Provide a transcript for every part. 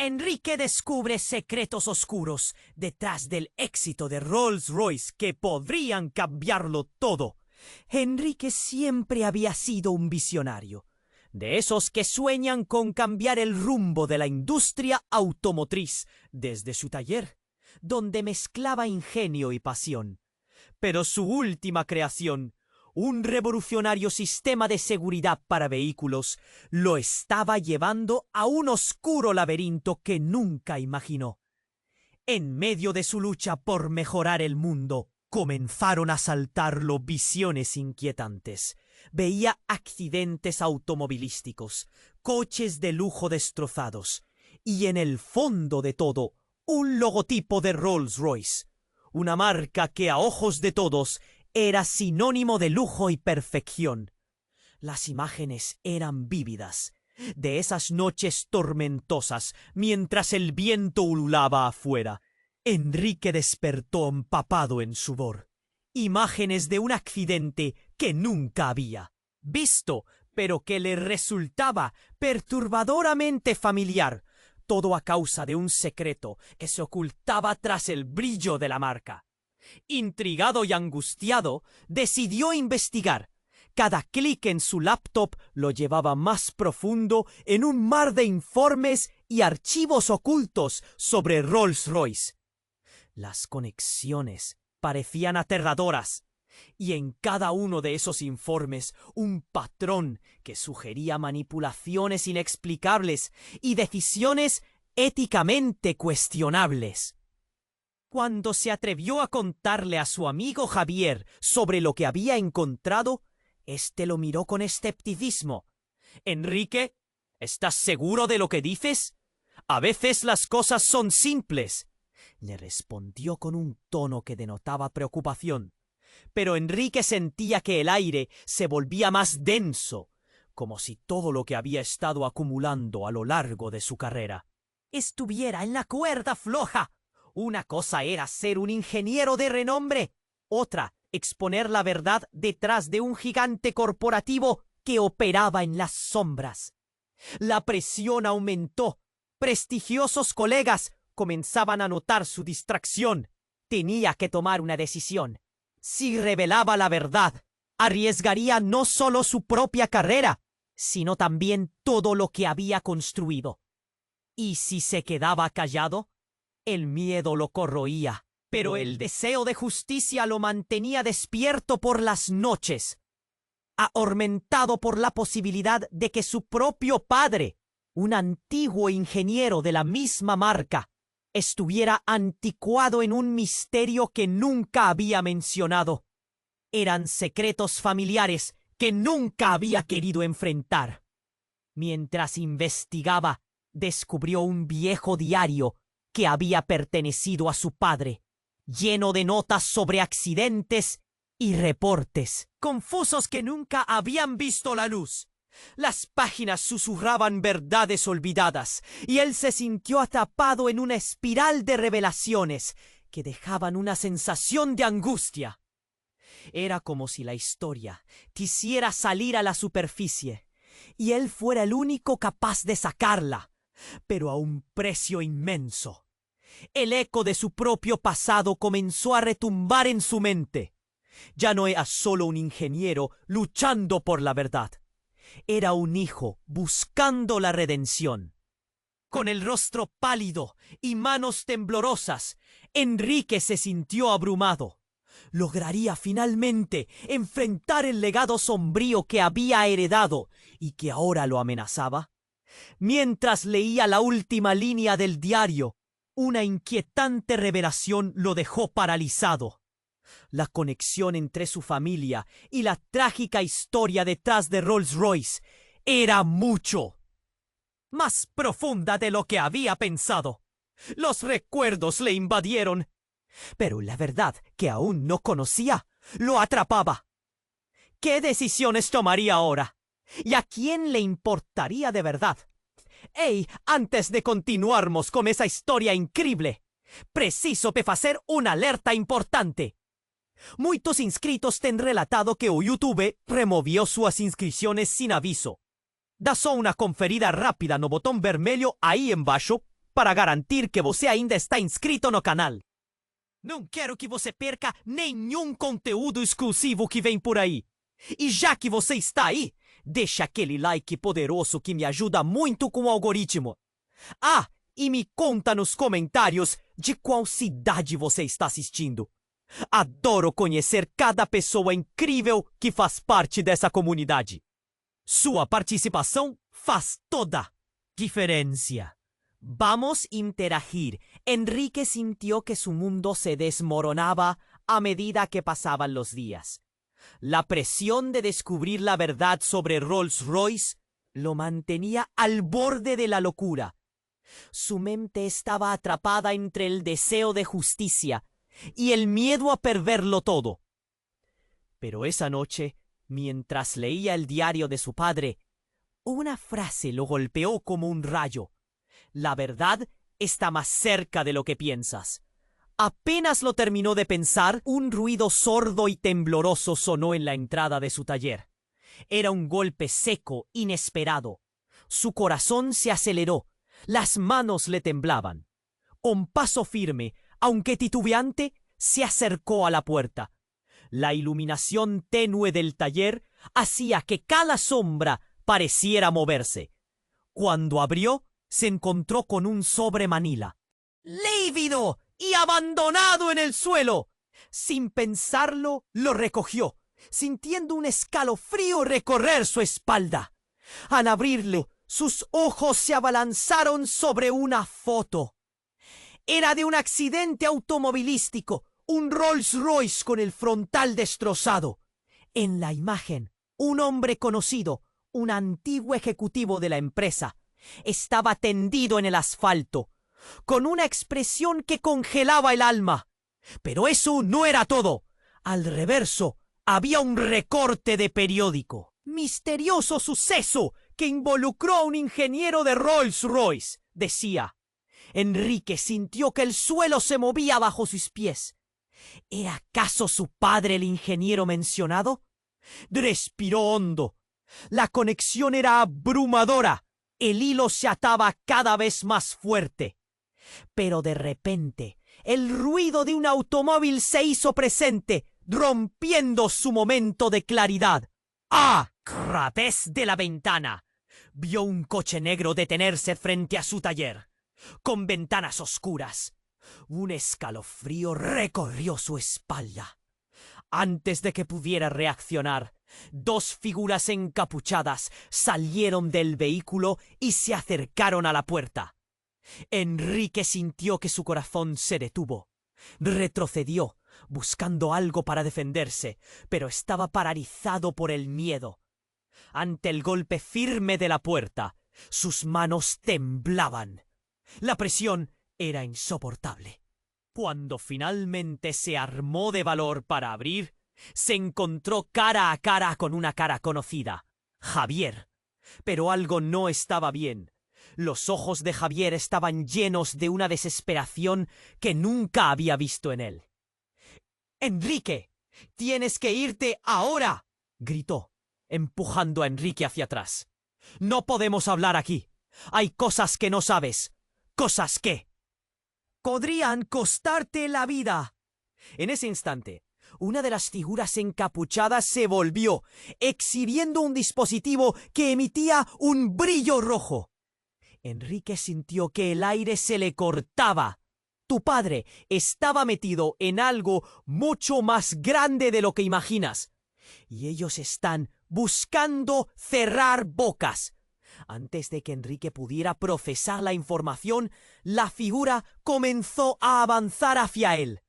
Enrique descubre secretos oscuros detrás del éxito de Rolls-Royce que podrían cambiarlo todo. Enrique siempre había sido un visionario, de esos que sueñan con cambiar el rumbo de la industria automotriz desde su taller, donde mezclaba ingenio y pasión. Pero su última creación, un revolucionario sistema de seguridad para vehículos, lo estaba llevando a un oscuro laberinto que nunca imaginó. En medio de su lucha por mejorar el mundo, comenzaron a asaltarlo visiones inquietantes. Veía accidentes automovilísticos, coches de lujo destrozados, y en el fondo de todo, un logotipo de Rolls-Royce, una marca que a ojos de todos era sinónimo de lujo y perfección. Las imágenes eran vívidas, de esas noches tormentosas, mientras el viento ululaba afuera. Enrique despertó empapado en sudor. Imágenes de un accidente que nunca había visto, pero que le resultaba perturbadoramente familiar, todo a causa de un secreto que se ocultaba tras el brillo de la marca. Intrigado y angustiado, decidió investigar. Cada clic en su laptop lo llevaba más profundo en un mar de informes y archivos ocultos sobre Rolls-Royce. Las conexiones parecían aterradoras, y en cada uno de esos informes un patrón que sugería manipulaciones inexplicables y decisiones éticamente cuestionables. Cuando se atrevió a contarle a su amigo Javier sobre lo que había encontrado, éste lo miró con escepticismo. «Enrique, ¿estás seguro de lo que dices? A veces las cosas son simples», le respondió con un tono que denotaba preocupación. Pero Enrique sentía que el aire se volvía más denso, como si todo lo que había estado acumulando a lo largo de su carrera estuviera en la cuerda floja. Una cosa era ser un ingeniero de renombre, otra, exponer la verdad detrás de un gigante corporativo que operaba en las sombras. La presión aumentó. Prestigiosos colegas comenzaban a notar su distracción. Tenía que tomar una decisión. Si revelaba la verdad, arriesgaría no solo su propia carrera, sino también todo lo que había construido. ¿Y si se quedaba callado? El miedo lo corroía, pero el deseo de justicia lo mantenía despierto por las noches, atormentado por la posibilidad de que su propio padre, un antiguo ingeniero de la misma marca, estuviera anticuado en un misterio que nunca había mencionado. Eran secretos familiares que nunca había querido enfrentar. Mientras investigaba, descubrió un viejo diario que había pertenecido a su padre, lleno de notas sobre accidentes y reportes confusos que nunca habían visto la luz. Las páginas susurraban verdades olvidadas, y él se sintió atrapado en una espiral de revelaciones que dejaban una sensación de angustia. Era como si la historia quisiera salir a la superficie, y él fuera el único capaz de sacarla, pero a un precio inmenso. El eco de su propio pasado comenzó a retumbar en su mente. Ya no era solo un ingeniero luchando por la verdad. Era un hijo buscando la redención. Con el rostro pálido y manos temblorosas, Enrique se sintió abrumado. ¿Lograría finalmente enfrentar el legado sombrío que había heredado y que ahora lo amenazaba? Mientras leía la última línea del diario, una inquietante revelación lo dejó paralizado. La conexión entre su familia y la trágica historia detrás de Rolls-Royce era mucho más profunda de lo que había pensado. Los recuerdos le invadieron, pero la verdad que aún no conocía lo atrapaba. ¿Qué decisiones tomaría ahora? ¿Y a quién le importaría de verdad? ¡Ey! Antes de continuarmos con esa historia increíble, preciso hacer una alerta importante. Muchos inscritos te han relatado que o YouTube removió sus inscripciones sin aviso. Da só una conferida rápida no botón vermelho aí embaixo para garantir que você ainda está inscrito no canal. Não quero que você perca nenhum conteúdo exclusivo que vem por aí. E já que você está aí, deixa aquele like poderoso que me ajuda muito com o algoritmo. Ah, e me conta nos comentários de qual cidade você está assistindo. Adoro conhecer cada pessoa incrível que faz parte dessa comunidade. Sua participação faz toda diferencia. Vamos a interagir. Enrique sintió que su mundo se desmoronaba a medida que pasaban los días. La presión de descubrir la verdad sobre Rolls-Royce lo mantenía al borde de la locura. Su mente estaba atrapada entre el deseo de justicia y el miedo a perderlo todo. Pero esa noche, mientras leía el diario de su padre, una frase lo golpeó como un rayo. La verdad está más cerca de lo que piensas. Apenas lo terminó de pensar, un ruido sordo y tembloroso sonó en la entrada de su taller. Era un golpe seco, inesperado. Su corazón se aceleró, las manos le temblaban. Con paso firme, aunque titubeante, se acercó a la puerta. La iluminación tenue del taller hacía que cada sombra pareciera moverse. Cuando abrió, se encontró con un sobre manila, lívido y abandonado en el suelo. Sin pensarlo, lo recogió, sintiendo un escalofrío recorrer su espalda. Al abrirlo, sus ojos se abalanzaron sobre una foto. Era de un accidente automovilístico, un Rolls-Royce con el frontal destrozado. En la imagen, un hombre conocido, un antiguo ejecutivo de la empresa, estaba tendido en el asfalto, con una expresión que congelaba el alma. Pero eso no era todo. Al reverso había un recorte de periódico. Misterioso suceso que involucró a un ingeniero de Rolls-Royce, decía. Enrique sintió que el suelo se movía bajo sus pies. ¿Era acaso su padre el ingeniero mencionado? Respiró hondo. La conexión era abrumadora. El hilo se ataba cada vez más fuerte. Pero de repente, el ruido de un automóvil se hizo presente, rompiendo su momento de claridad. ¡Ah! A través de la ventana, vio un coche negro detenerse frente a su taller, con ventanas oscuras. Un escalofrío recorrió su espalda. Antes de que pudiera reaccionar, dos figuras encapuchadas salieron del vehículo y se acercaron a la puerta. Enrique sintió que su corazón se detuvo. Retrocedió, buscando algo para defenderse, pero estaba paralizado por el miedo. Ante el golpe firme de la puerta, sus manos temblaban. La presión era insoportable. Cuando finalmente se armó de valor para abrir, se encontró cara a cara con una cara conocida, Javier. Pero algo no estaba bien. Los ojos de Javier estaban llenos de una desesperación que nunca había visto en él. «¡Enrique! ¡Tienes que irte ahora!», gritó, empujando a Enrique hacia atrás. «No podemos hablar aquí. Hay cosas que no sabes. Cosas que podrían costarte la vida». En ese instante, una de las figuras encapuchadas se volvió, exhibiendo un dispositivo que emitía un brillo rojo. Enrique sintió que el aire se le cortaba. Tu padre estaba metido en algo mucho más grande de lo que imaginas. Y ellos están buscando cerrar bocas. Antes de que Enrique pudiera procesar la información, la figura comenzó a avanzar hacia él.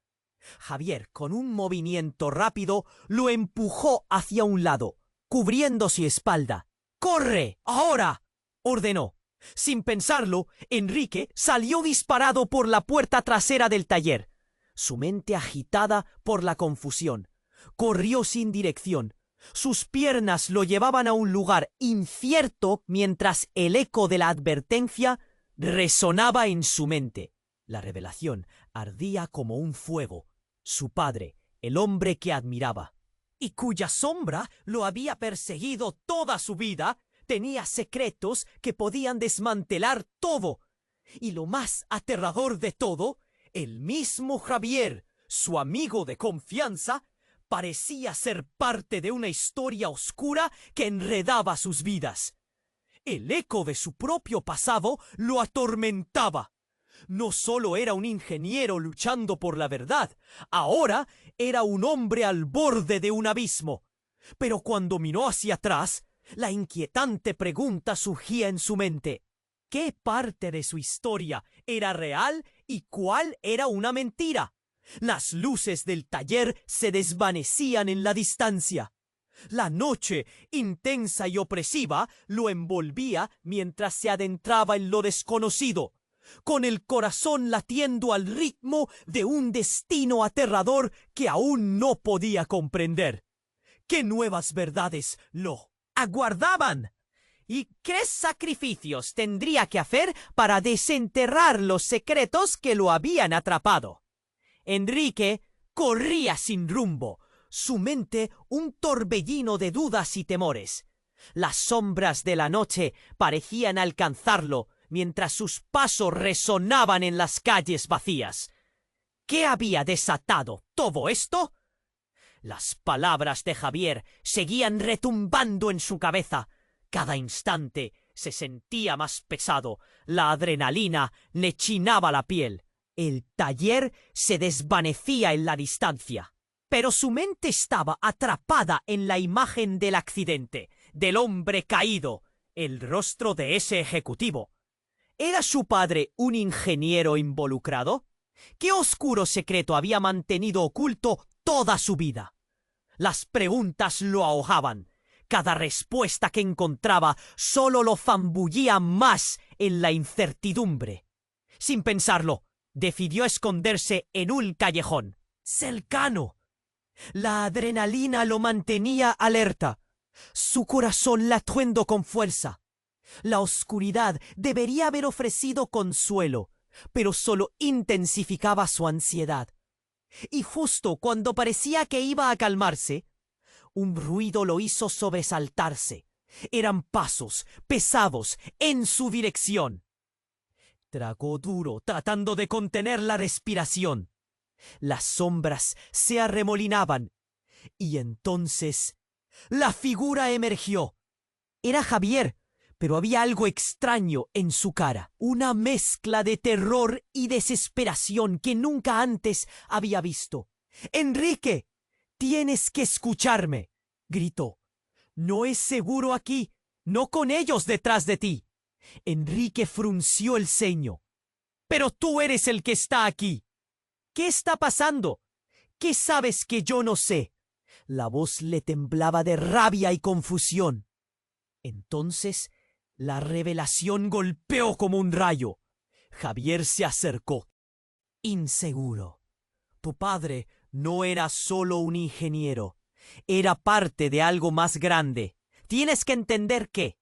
Javier, con un movimiento rápido, lo empujó hacia un lado, cubriendo su espalda. «¡Corre! ¡Ahora!», ordenó. Sin pensarlo, Enrique salió disparado por la puerta trasera del taller. Su mente agitada por la confusión. Corrió sin dirección. Sus piernas lo llevaban a un lugar incierto mientras el eco de la advertencia resonaba en su mente. La revelación ardía como un fuego. Su padre, el hombre que admiraba, y cuya sombra lo había perseguido toda su vida, tenía secretos que podían desmantelar todo. Y lo más aterrador de todo, el mismo Javier, su amigo de confianza, parecía ser parte de una historia oscura que enredaba sus vidas. El eco de su propio pasado lo atormentaba. No solo era un ingeniero luchando por la verdad, ahora era un hombre al borde de un abismo. Pero cuando miró hacia atrás, la inquietante pregunta surgía en su mente. ¿Qué parte de su historia era real y cuál era una mentira? Las luces del taller se desvanecían en la distancia. La noche, intensa y opresiva, lo envolvía mientras se adentraba en lo desconocido, con el corazón latiendo al ritmo de un destino aterrador que aún no podía comprender. ¿Qué nuevas verdades lo aguardaban? ¿Y qué sacrificios tendría que hacer para desenterrar los secretos que lo habían atrapado? Enrique corría sin rumbo, su mente un torbellino de dudas y temores. Las sombras de la noche parecían alcanzarlo mientras sus pasos resonaban en las calles vacías. ¿Qué había desatado todo esto? Las palabras de Javier seguían retumbando en su cabeza. Cada instante se sentía más pesado. La adrenalina le chinaba la piel. El taller se desvanecía en la distancia. Pero su mente estaba atrapada en la imagen del accidente, del hombre caído, el rostro de ese ejecutivo. ¿Era su padre un ingeniero involucrado? ¿Qué oscuro secreto había mantenido oculto toda su vida? Las preguntas lo ahogaban. Cada respuesta que encontraba solo lo zambullía más en la incertidumbre. Sin pensarlo, decidió esconderse en un callejón cercano. La adrenalina lo mantenía alerta. Su corazón latiendo con fuerza. La oscuridad debería haber ofrecido consuelo, pero solo intensificaba su ansiedad. Y justo cuando parecía que iba a calmarse, un ruido lo hizo sobresaltarse. Eran pasos pesados en su dirección. Tragó duro, tratando de contener la respiración. Las sombras se arremolinaban, y entonces la figura emergió. Era Javier, pero había algo extraño en su cara, una mezcla de terror y desesperación que nunca antes había visto. «¡Enrique! ¡Tienes que escucharme!», gritó. «No es seguro aquí, no con ellos detrás de ti». Enrique frunció el ceño. «Pero tú eres el que está aquí. ¿Qué está pasando? ¿Qué sabes que yo no sé?». La voz le temblaba de rabia y confusión. Entonces la revelación golpeó como un rayo. Javier se acercó. «Inseguro. Tu padre no era solo un ingeniero. Era parte de algo más grande. Tienes que entender que...».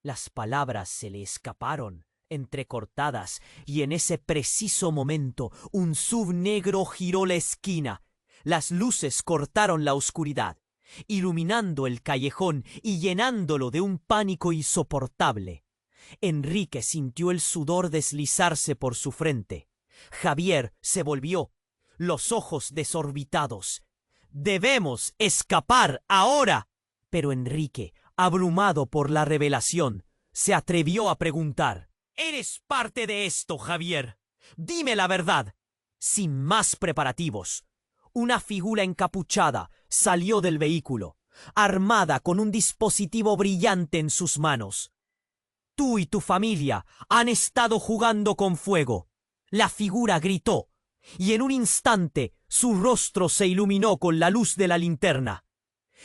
Las palabras se le escaparon, entrecortadas, y en ese preciso momento un SUV negro giró la esquina. Las luces cortaron la oscuridad, iluminando el callejón y llenándolo de un pánico insoportable. Enrique sintió el sudor deslizarse por su frente. Javier se volvió, los ojos desorbitados. «¡Debemos escapar ahora!». Pero Enrique, abrumado por la revelación, se atrevió a preguntar: «¿Eres parte de esto, Javier? Dime la verdad». Sin más preparativos, una figura encapuchada salió del vehículo, armada con un dispositivo brillante en sus manos. «Tú y tu familia han estado jugando con fuego», la figura gritó, y en un instante su rostro se iluminó con la luz de la linterna.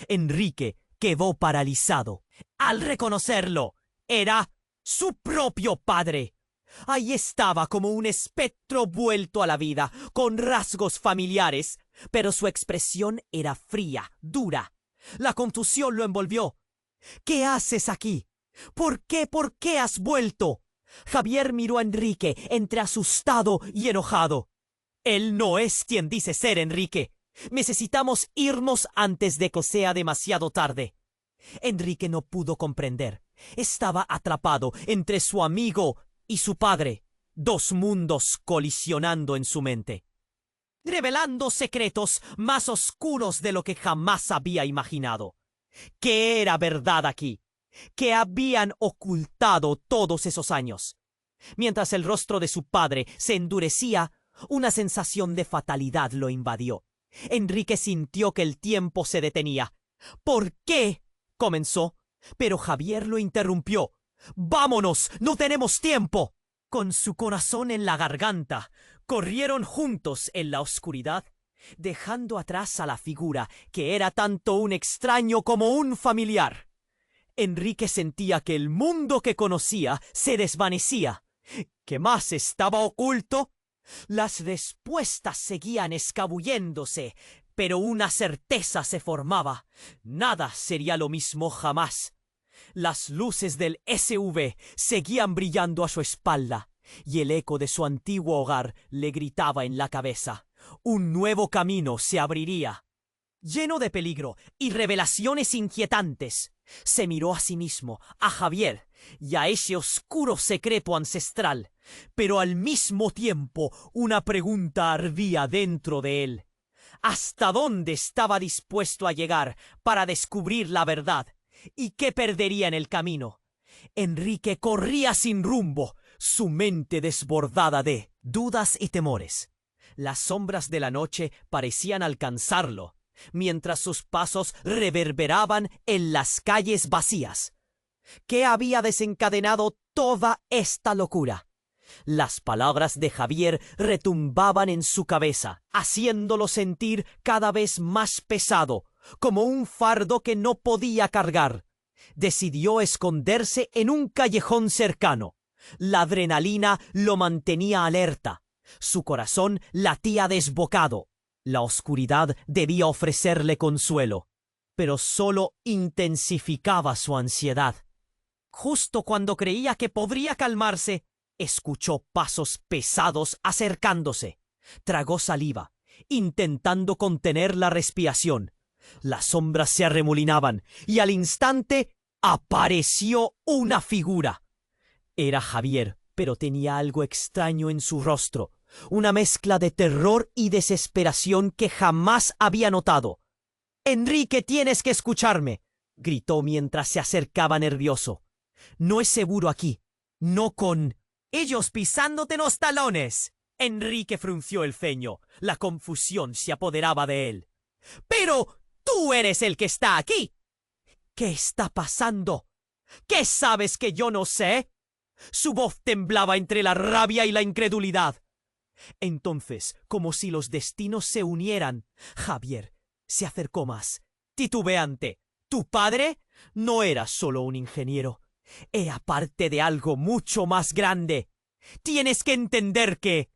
Enrique quedó paralizado. Al reconocerlo, era su propio padre. Ahí estaba como un espectro vuelto a la vida, con rasgos familiares, pero su expresión era fría, dura. La confusión lo envolvió. «¿Qué haces aquí? ¿Por qué has vuelto?». Javier miró a Enrique entre asustado y enojado. «Él no es quien dice ser, Enrique. Necesitamos irnos antes de que sea demasiado tarde». Enrique no pudo comprender. Estaba atrapado entre su amigo y su padre. dos mundos colisionando en su mente, revelando secretos más oscuros de lo que jamás había imaginado. ¿Qué era verdad aquí? ¿Qué habían ocultado todos esos años? Mientras el rostro de su padre se endurecía, una sensación de fatalidad lo invadió. Enrique sintió que el tiempo se detenía. ¿Por qué? Comenzó, pero Javier lo interrumpió. ¡Vámonos! ¡No tenemos tiempo! Con su corazón en la garganta, corrieron juntos en la oscuridad, dejando atrás a la figura que era tanto un extraño como un familiar. Enrique sentía que el mundo que conocía se desvanecía. ¿Qué más estaba oculto? Las respuestas seguían escabulléndose, pero una certeza se formaba. Nada sería lo mismo jamás. Las luces del SV seguían brillando a su espalda, y el eco de su antiguo hogar le gritaba en la cabeza. Un nuevo camino se abriría, lleno de peligro y revelaciones inquietantes. Se miró a sí mismo, a Javier y a ese oscuro secreto ancestral, pero al mismo tiempo una pregunta ardía dentro de él. ¿Hasta dónde estaba dispuesto a llegar para descubrir la verdad? ¿Y qué perdería en el camino? Enrique corría sin rumbo, su mente desbordada de dudas y temores. Las sombras de la noche parecían alcanzarlo, mientras sus pasos reverberaban en las calles vacías. ¿Qué había desencadenado toda esta locura? Las palabras de Javier retumbaban en su cabeza, haciéndolo sentir cada vez más pesado, como un fardo que no podía cargar. Decidió esconderse en un callejón cercano. La adrenalina lo mantenía alerta. Su corazón latía desbocado. La oscuridad debía ofrecerle consuelo, pero solo intensificaba su ansiedad. Justo cuando creía que podría calmarse, escuchó pasos pesados acercándose. Tragó saliva, intentando contener la respiración. Las sombras se arremolinaban y al instante apareció una figura. Era Javier, pero tenía algo extraño en su rostro, una mezcla de terror y desesperación que jamás había notado. «Enrique, tienes que escucharme», gritó mientras se acercaba nervioso. «No es seguro aquí, no con ellos pisándote los talones». Enrique frunció el ceño. La confusión se apoderaba de él. «¡Pero tú eres el que está aquí!» «¿Qué está pasando? ¿Qué sabes que yo no sé?» Su voz temblaba entre la rabia y la incredulidad. Entonces, como si los destinos se unieran, Javier se acercó más, titubeante. «¿Tu padre? No era solo un ingeniero. Era parte de algo mucho más grande. Tienes que entender que...»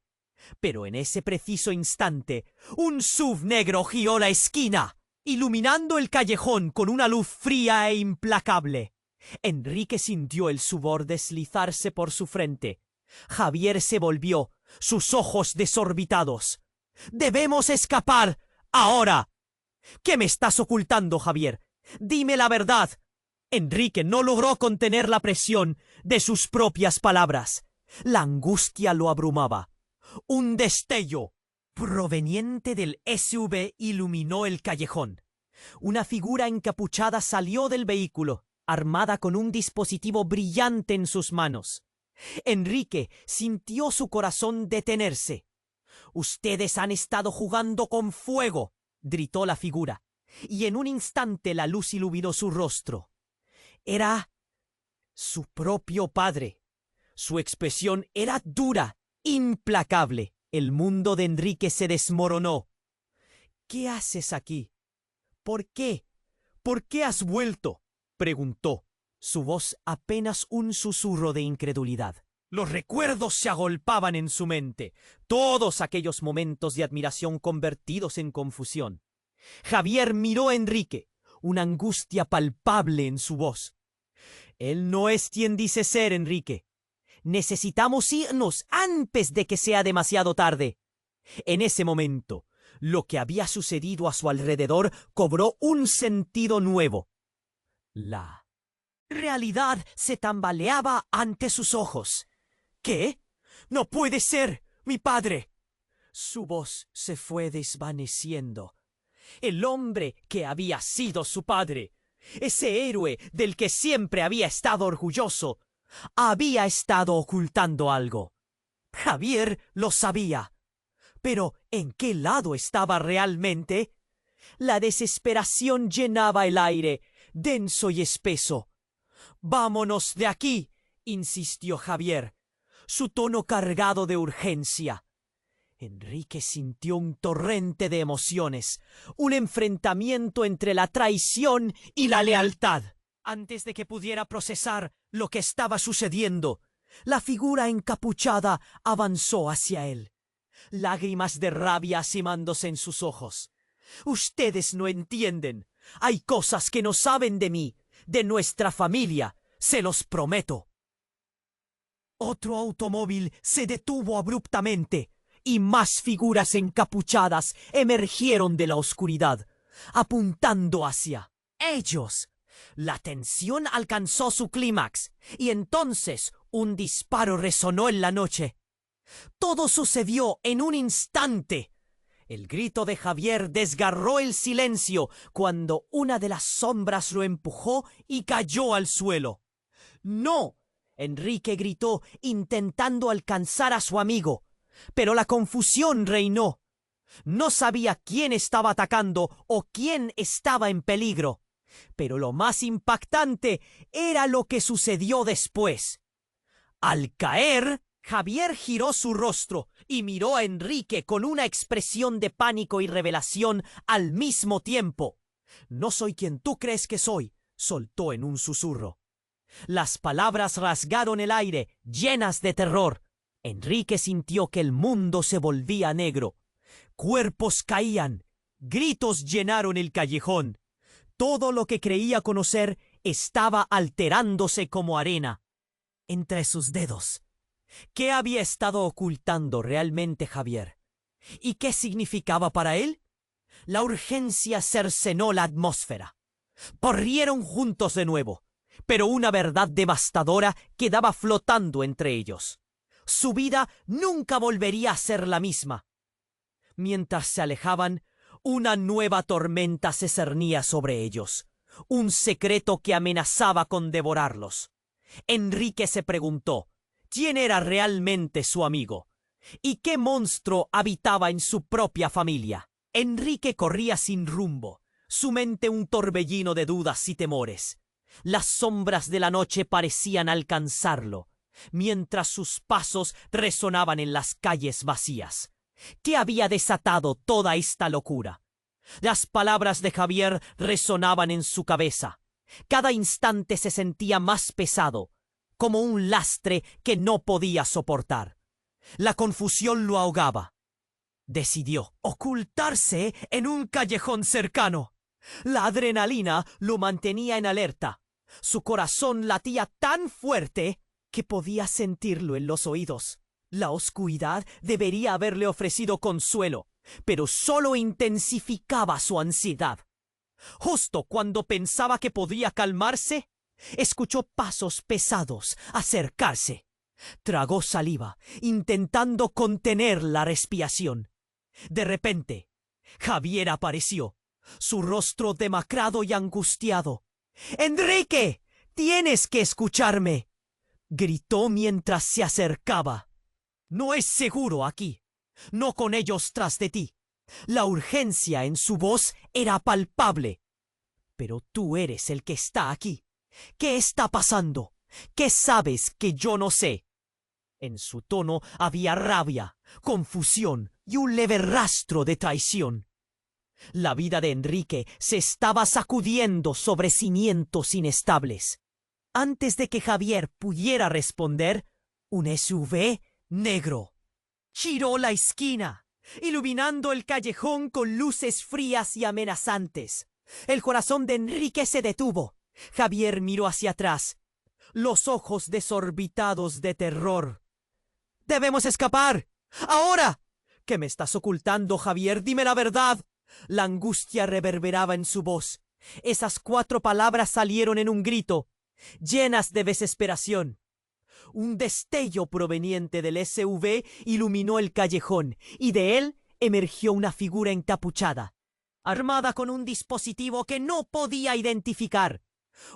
Pero en ese preciso instante, un SUV negro giró la esquina, iluminando el callejón con una luz fría e implacable. Enrique sintió el sudor deslizarse por su frente. Javier se volvió, sus ojos desorbitados. «¡Debemos escapar! ¡Ahora!» «¿Qué me estás ocultando, Javier? Dime la verdad». Enrique no logró contener la presión de sus propias palabras. La angustia lo abrumaba. Un destello proveniente del SUV iluminó el callejón. Una figura encapuchada salió del vehículo, armada con un dispositivo brillante en sus manos. Enrique sintió su corazón detenerse. «Ustedes han estado jugando con fuego», gritó la figura, y en un instante la luz iluminó su rostro. Era su propio padre. Su expresión era dura, implacable. El mundo de Enrique se desmoronó. «¿Qué haces aquí? ¿Por qué? ¿Por qué has vuelto?», preguntó, su voz apenas un susurro de incredulidad. Los recuerdos se agolpaban en su mente, todos aquellos momentos de admiración convertidos en confusión. Javier miró a Enrique, una angustia palpable en su voz. «Él no es quien dice ser, Enrique. Necesitamos irnos antes de que sea demasiado tarde». En ese momento, lo que había sucedido a su alrededor cobró un sentido nuevo. La realidad se tambaleaba ante sus ojos. ¿Qué? ¡No puede ser! ¡Mi padre! Su voz se fue desvaneciendo. El hombre que había sido su padre, ese héroe del que siempre había estado orgulloso, había estado ocultando algo. Javier lo sabía. Pero ¿en qué lado estaba realmente? La desesperación llenaba el aire, denso y espeso. «Vámonos de aquí», insistió Javier, su tono cargado de urgencia. Enrique sintió un torrente de emociones, un enfrentamiento entre la traición y la lealtad. Antes de que pudiera procesar lo que estaba sucediendo, la figura encapuchada avanzó hacia él, lágrimas de rabia asimándose en sus ojos. «Ustedes no entienden. Hay cosas que no saben de mí, de nuestra familia, se los prometo». Otro automóvil se detuvo abruptamente y más figuras encapuchadas emergieron de la oscuridad, apuntando hacia ellos. La tensión alcanzó su clímax y entonces un disparo resonó en la noche. Todo sucedió en un instante. El grito de Javier desgarró el silencio cuando una de las sombras lo empujó y cayó al suelo. «¡No!», Enrique gritó, intentando alcanzar a su amigo, pero la confusión reinó. No sabía quién estaba atacando o quién estaba en peligro. Pero lo más impactante era lo que sucedió después. Al caer, Javier giró su rostro y miró a Enrique con una expresión de pánico y revelación al mismo tiempo. «No soy quien tú crees que soy», soltó en un susurro. Las palabras rasgaron el aire, llenas de terror. Enrique sintió que el mundo se volvía negro. Cuerpos caían, gritos llenaron el callejón. Todo lo que creía conocer estaba alterándose como arena entre sus dedos. ¿Qué había estado ocultando realmente Javier? ¿Y qué significaba para él? La urgencia cercenó la atmósfera. Corrieron juntos de nuevo, pero una verdad devastadora quedaba flotando entre ellos. Su vida nunca volvería a ser la misma. Mientras se alejaban, una nueva tormenta se cernía sobre ellos, un secreto que amenazaba con devorarlos. Enrique se preguntó quién era realmente su amigo y qué monstruo habitaba en su propia familia. Enrique corría sin rumbo, su mente un torbellino de dudas y temores. Las sombras de la noche parecían alcanzarlo, mientras sus pasos resonaban en las calles vacías. ¿Qué había desatado toda esta locura? Las palabras de Javier resonaban en su cabeza. Cada instante se sentía más pesado, como un lastre que no podía soportar. La confusión lo ahogaba. Decidió ocultarse en un callejón cercano. La adrenalina lo mantenía en alerta. Su corazón latía tan fuerte que podía sentirlo en los oídos. La oscuridad debería haberle ofrecido consuelo, pero solo intensificaba su ansiedad. Justo cuando pensaba que podía calmarse, escuchó pasos pesados acercarse. Tragó saliva, intentando contener la respiración. De repente, Javier apareció, su rostro demacrado y angustiado. «¡Enrique! ¡Tienes que escucharme!», gritó mientras se acercaba. «No es seguro aquí, no con ellos tras de ti». La urgencia en su voz era palpable. «Pero tú eres el que está aquí. ¿Qué está pasando? ¿Qué sabes que yo no sé?». En su tono había rabia, confusión y un leve rastro de traición. La vida de Enrique se estaba sacudiendo sobre cimientos inestables. Antes de que Javier pudiera responder, un SUV negro giró la esquina, iluminando el callejón con luces frías y amenazantes. El corazón de Enrique se detuvo. Javier miró hacia atrás, los ojos desorbitados de terror. «¡Debemos escapar! ¡Ahora!». «¿Qué me estás ocultando, Javier? Dime la verdad». La angustia reverberaba en su voz. Esas 4 palabras salieron en un grito, llenas de desesperación. Un destello proveniente del SUV iluminó el callejón y de él emergió una figura encapuchada, armada con un dispositivo que no podía identificar.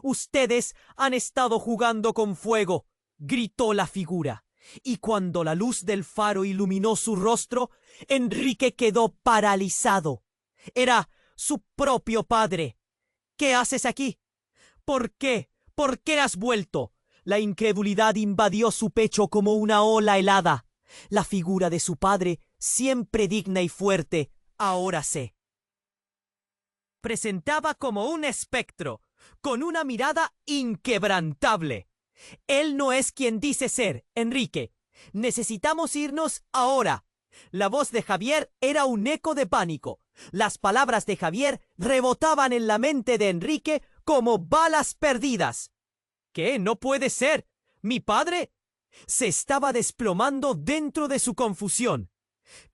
«Ustedes han estado jugando con fuego», gritó la figura, y cuando la luz del faro iluminó su rostro, Enrique quedó paralizado. Era su propio padre. «¿Qué haces aquí? ¿Por qué? ¿Por qué has vuelto?» La incredulidad invadió su pecho como una ola helada. La figura de su padre, siempre digna y fuerte, ahora se presentaba como un espectro, con una mirada inquebrantable. «Él no es quien dice ser, Enrique. Necesitamos irnos ahora». La voz de Javier era un eco de pánico. Las palabras de Javier rebotaban en la mente de Enrique como balas perdidas. «¿Qué? No puede ser. ¿Mi padre?» Se estaba desplomando dentro de su confusión.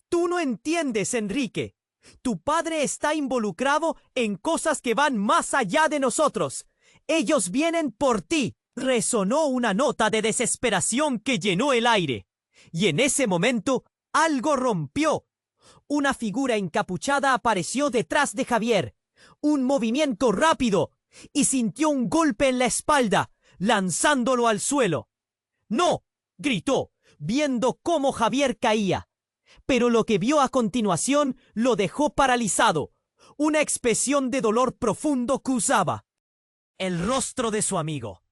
«Tú no entiendes, Enrique. Tu padre está involucrado en cosas que van más allá de nosotros. Ellos vienen por ti». Resonó una nota de desesperación que llenó el aire. Y en ese momento, algo rompió. Una figura encapuchada apareció detrás de Javier. Un movimiento rápido, y sintió un golpe en la espalda, lanzándolo al suelo. «¡No!», gritó, viendo cómo Javier caía. Pero lo que vio a continuación lo dejó paralizado. Una expresión de dolor profundo cruzaba el rostro de su amigo.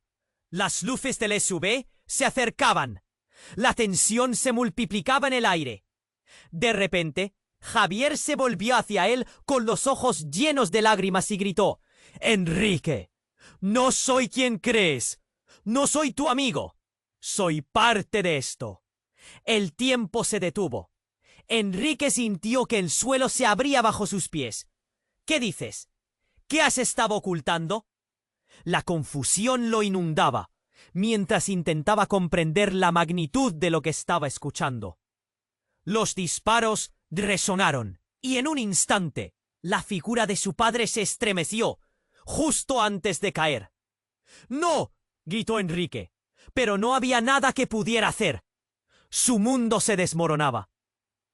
Las luces del SUV se acercaban. La tensión se multiplicaba en el aire. De repente, Javier se volvió hacia él con los ojos llenos de lágrimas y gritó: «Enrique, no soy quien crees. No soy tu amigo. Soy parte de esto». El tiempo se detuvo. Enrique sintió que el suelo se abría bajo sus pies. «¿Qué dices? ¿Qué has estado ocultando?». La confusión lo inundaba, mientras intentaba comprender la magnitud de lo que estaba escuchando. Los disparos resonaron, y en un instante, la figura de su padre se estremeció, justo antes de caer. «¡No!», gritó Enrique, pero no había nada que pudiera hacer. Su mundo se desmoronaba.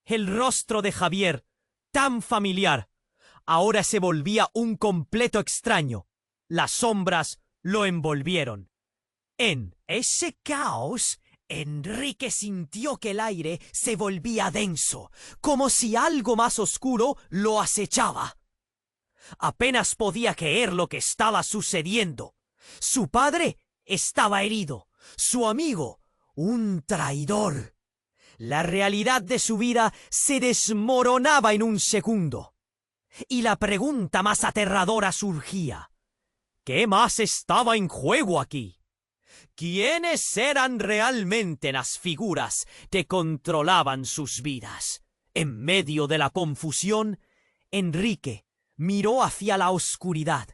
El rostro de Javier, tan familiar, ahora se volvía un completo extraño. Las sombras lo envolvieron. En ese caos, Enrique sintió que el aire se volvía denso, como si algo más oscuro lo acechaba. Apenas podía creer lo que estaba sucediendo. Su padre estaba herido, su amigo, un traidor. La realidad de su vida se desmoronaba en un segundo. Y la pregunta más aterradora surgía: ¿qué más estaba en juego aquí? ¿Quiénes eran realmente las figuras que controlaban sus vidas? En medio de la confusión, Enrique miró hacia la oscuridad,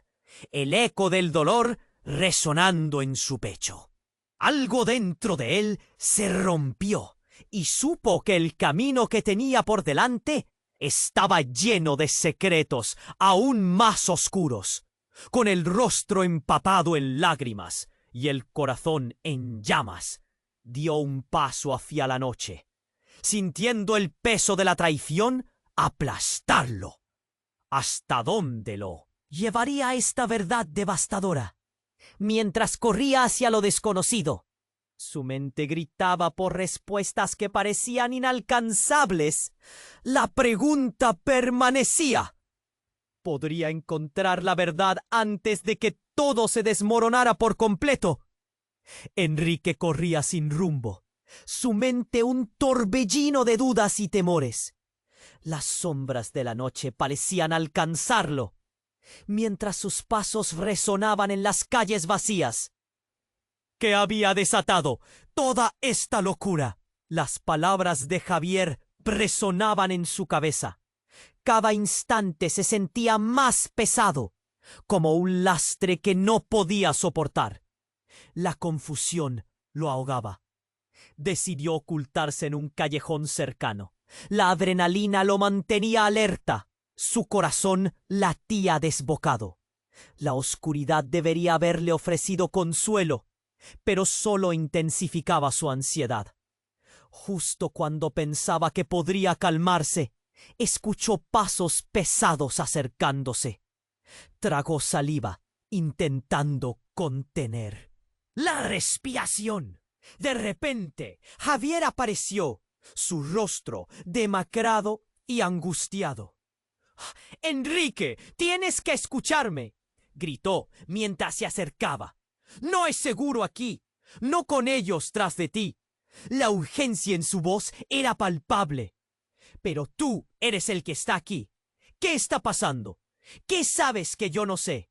el eco del dolor resonando en su pecho. Algo dentro de él se rompió y supo que el camino que tenía por delante estaba lleno de secretos aún más oscuros. Con el rostro empapado en lágrimas y el corazón en llamas, dio un paso hacia la noche, sintiendo el peso de la traición aplastarlo. ¿Hasta dónde lo llevaría esta verdad devastadora? Mientras corría hacia lo desconocido, su mente gritaba por respuestas que parecían inalcanzables. La pregunta permanecía: ¿podría encontrar la verdad antes de que todo se desmoronara por completo? Enrique corría sin rumbo, su mente un torbellino de dudas y temores. Las sombras de la noche parecían alcanzarlo, mientras sus pasos resonaban en las calles vacías. ¿Qué había desatado toda esta locura? Las palabras de Javier resonaban en su cabeza. Cada instante se sentía más pesado, como un lastre que no podía soportar. La confusión lo ahogaba. Decidió ocultarse en un callejón cercano. La adrenalina lo mantenía alerta. Su corazón latía desbocado. La oscuridad debería haberle ofrecido consuelo, pero solo intensificaba su ansiedad. Justo cuando pensaba que podría calmarse, escuchó pasos pesados acercándose. Tragó saliva, intentando contener la respiración. De repente, Javier apareció, su rostro demacrado y angustiado. «Enrique, tienes que escucharme», gritó mientras se acercaba. «No es seguro aquí, no con ellos tras de ti». La urgencia en su voz era palpable. «Pero tú eres el que está aquí. ¿Qué está pasando? ¿Qué sabes que yo no sé?»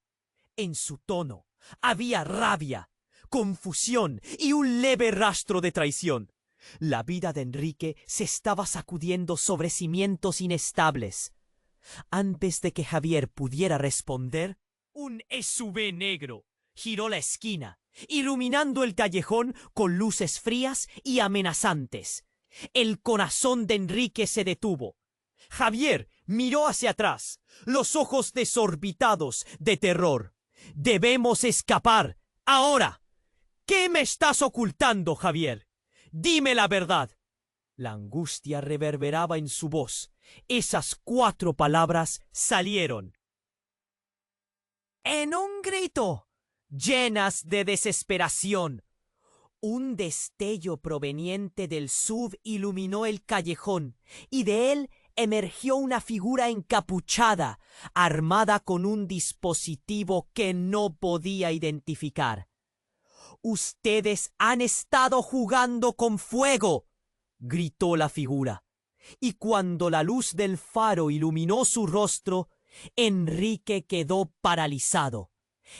En su tono había rabia, confusión y un leve rastro de traición. La vida de Enrique se estaba sacudiendo sobre cimientos inestables. Antes de que Javier pudiera responder, un SUV negro giró la esquina, iluminando el callejón con luces frías y amenazantes. El corazón de Enrique se detuvo. Javier miró hacia atrás, los ojos desorbitados de terror. «Debemos escapar, ahora». «¿Qué me estás ocultando, Javier? Dime la verdad». La angustia reverberaba en su voz. Esas 4 palabras salieron en un grito, llenas de desesperación. Un destello proveniente del SUV iluminó el callejón, y de él emergió una figura encapuchada, armada con un dispositivo que no podía identificar. «Ustedes han estado jugando con fuego», gritó la figura. Y cuando la luz del faro iluminó su rostro, Enrique quedó paralizado.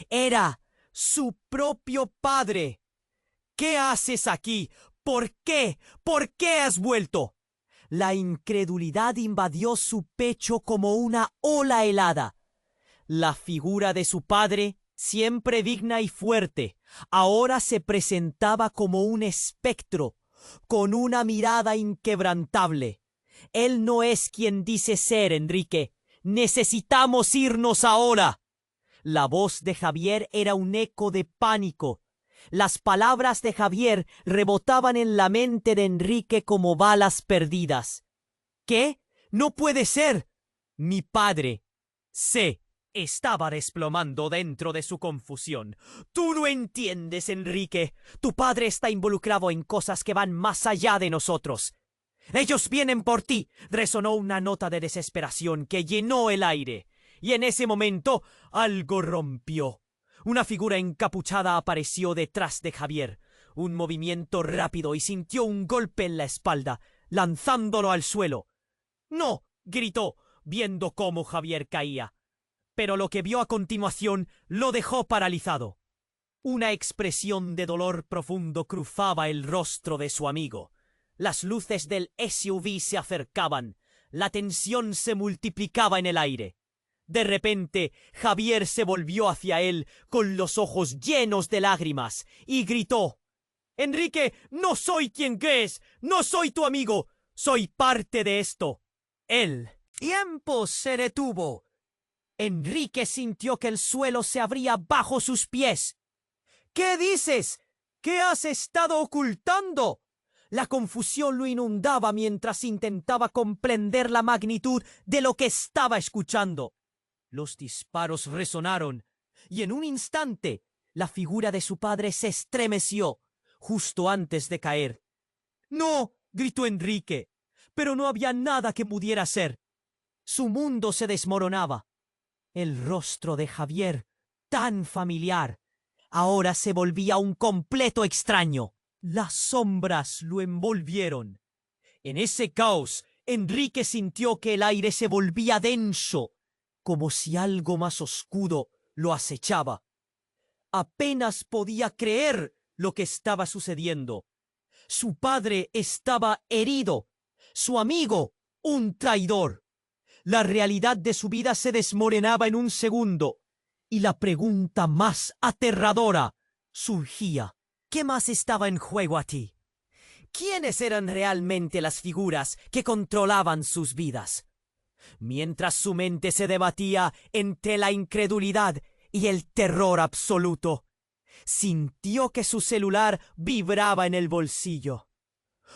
Era su propio padre. «¿Qué haces aquí? ¿Por qué? ¿Por qué has vuelto?» La incredulidad invadió su pecho como una ola helada. La figura de su padre, siempre digna y fuerte, ahora se presentaba como un espectro, con una mirada inquebrantable. «Él no es quien dice ser, Enrique. Necesitamos irnos ahora». La voz de Javier era un eco de pánico. Las palabras de Javier rebotaban en la mente de Enrique como balas perdidas. «¿Qué? No puede ser». «Mi padre». Se estaba desplomando dentro de su confusión. «Tú no entiendes, Enrique. Tu padre está involucrado en cosas que van más allá de nosotros. Ellos vienen por ti», resonó una nota de desesperación que llenó el aire. Y en ese momento algo rompió. Una figura encapuchada apareció detrás de Javier. Un movimiento rápido y sintió un golpe en la espalda, lanzándolo al suelo. «¡No!», gritó, viendo cómo Javier caía. Pero lo que vio a continuación lo dejó paralizado. Una expresión de dolor profundo cruzaba el rostro de su amigo. Las luces del SUV se acercaban. La tensión se multiplicaba en el aire. De repente, Javier se volvió hacia él con los ojos llenos de lágrimas y gritó: «Enrique, no soy quien crees, no soy tu amigo, soy parte de esto». El tiempo se detuvo. Enrique sintió que el suelo se abría bajo sus pies. «¿Qué dices? ¿Qué has estado ocultando?». La confusión lo inundaba mientras intentaba comprender la magnitud de lo que estaba escuchando. Los disparos resonaron, y en un instante la figura de su padre se estremeció, justo antes de caer. «¡No!», gritó Enrique, pero no había nada que pudiera hacer. Su mundo se desmoronaba. El rostro de Javier, tan familiar, ahora se volvía un completo extraño. Las sombras lo envolvieron. En ese caos, Enrique sintió que el aire se volvía denso, como si algo más oscuro lo acechaba. Apenas podía creer lo que estaba sucediendo. Su padre estaba herido, su amigo un traidor. La realidad de su vida se desmoronaba en un segundo, y la pregunta más aterradora surgía: ¿qué más estaba en juego aquí? ¿Quiénes eran realmente las figuras que controlaban sus vidas? Mientras su mente se debatía entre la incredulidad y el terror absoluto, Sintió que su celular vibraba en el bolsillo.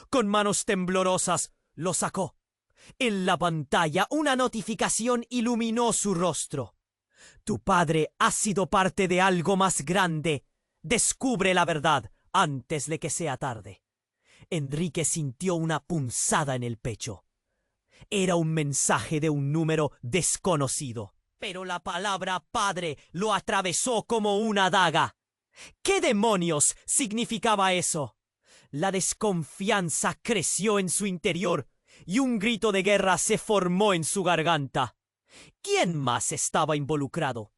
Con manos temblorosas lo sacó. En la pantalla una notificación iluminó su rostro. Tu padre ha sido parte de algo más grande. Descubre la verdad antes de que sea tarde. Enrique sintió una punzada en el pecho. Era un mensaje de un número desconocido, pero la palabra padre lo atravesó como una daga. ¿Qué demonios significaba eso? La desconfianza creció en su interior y un grito de guerra se formó en su garganta. ¿Quién más estaba involucrado?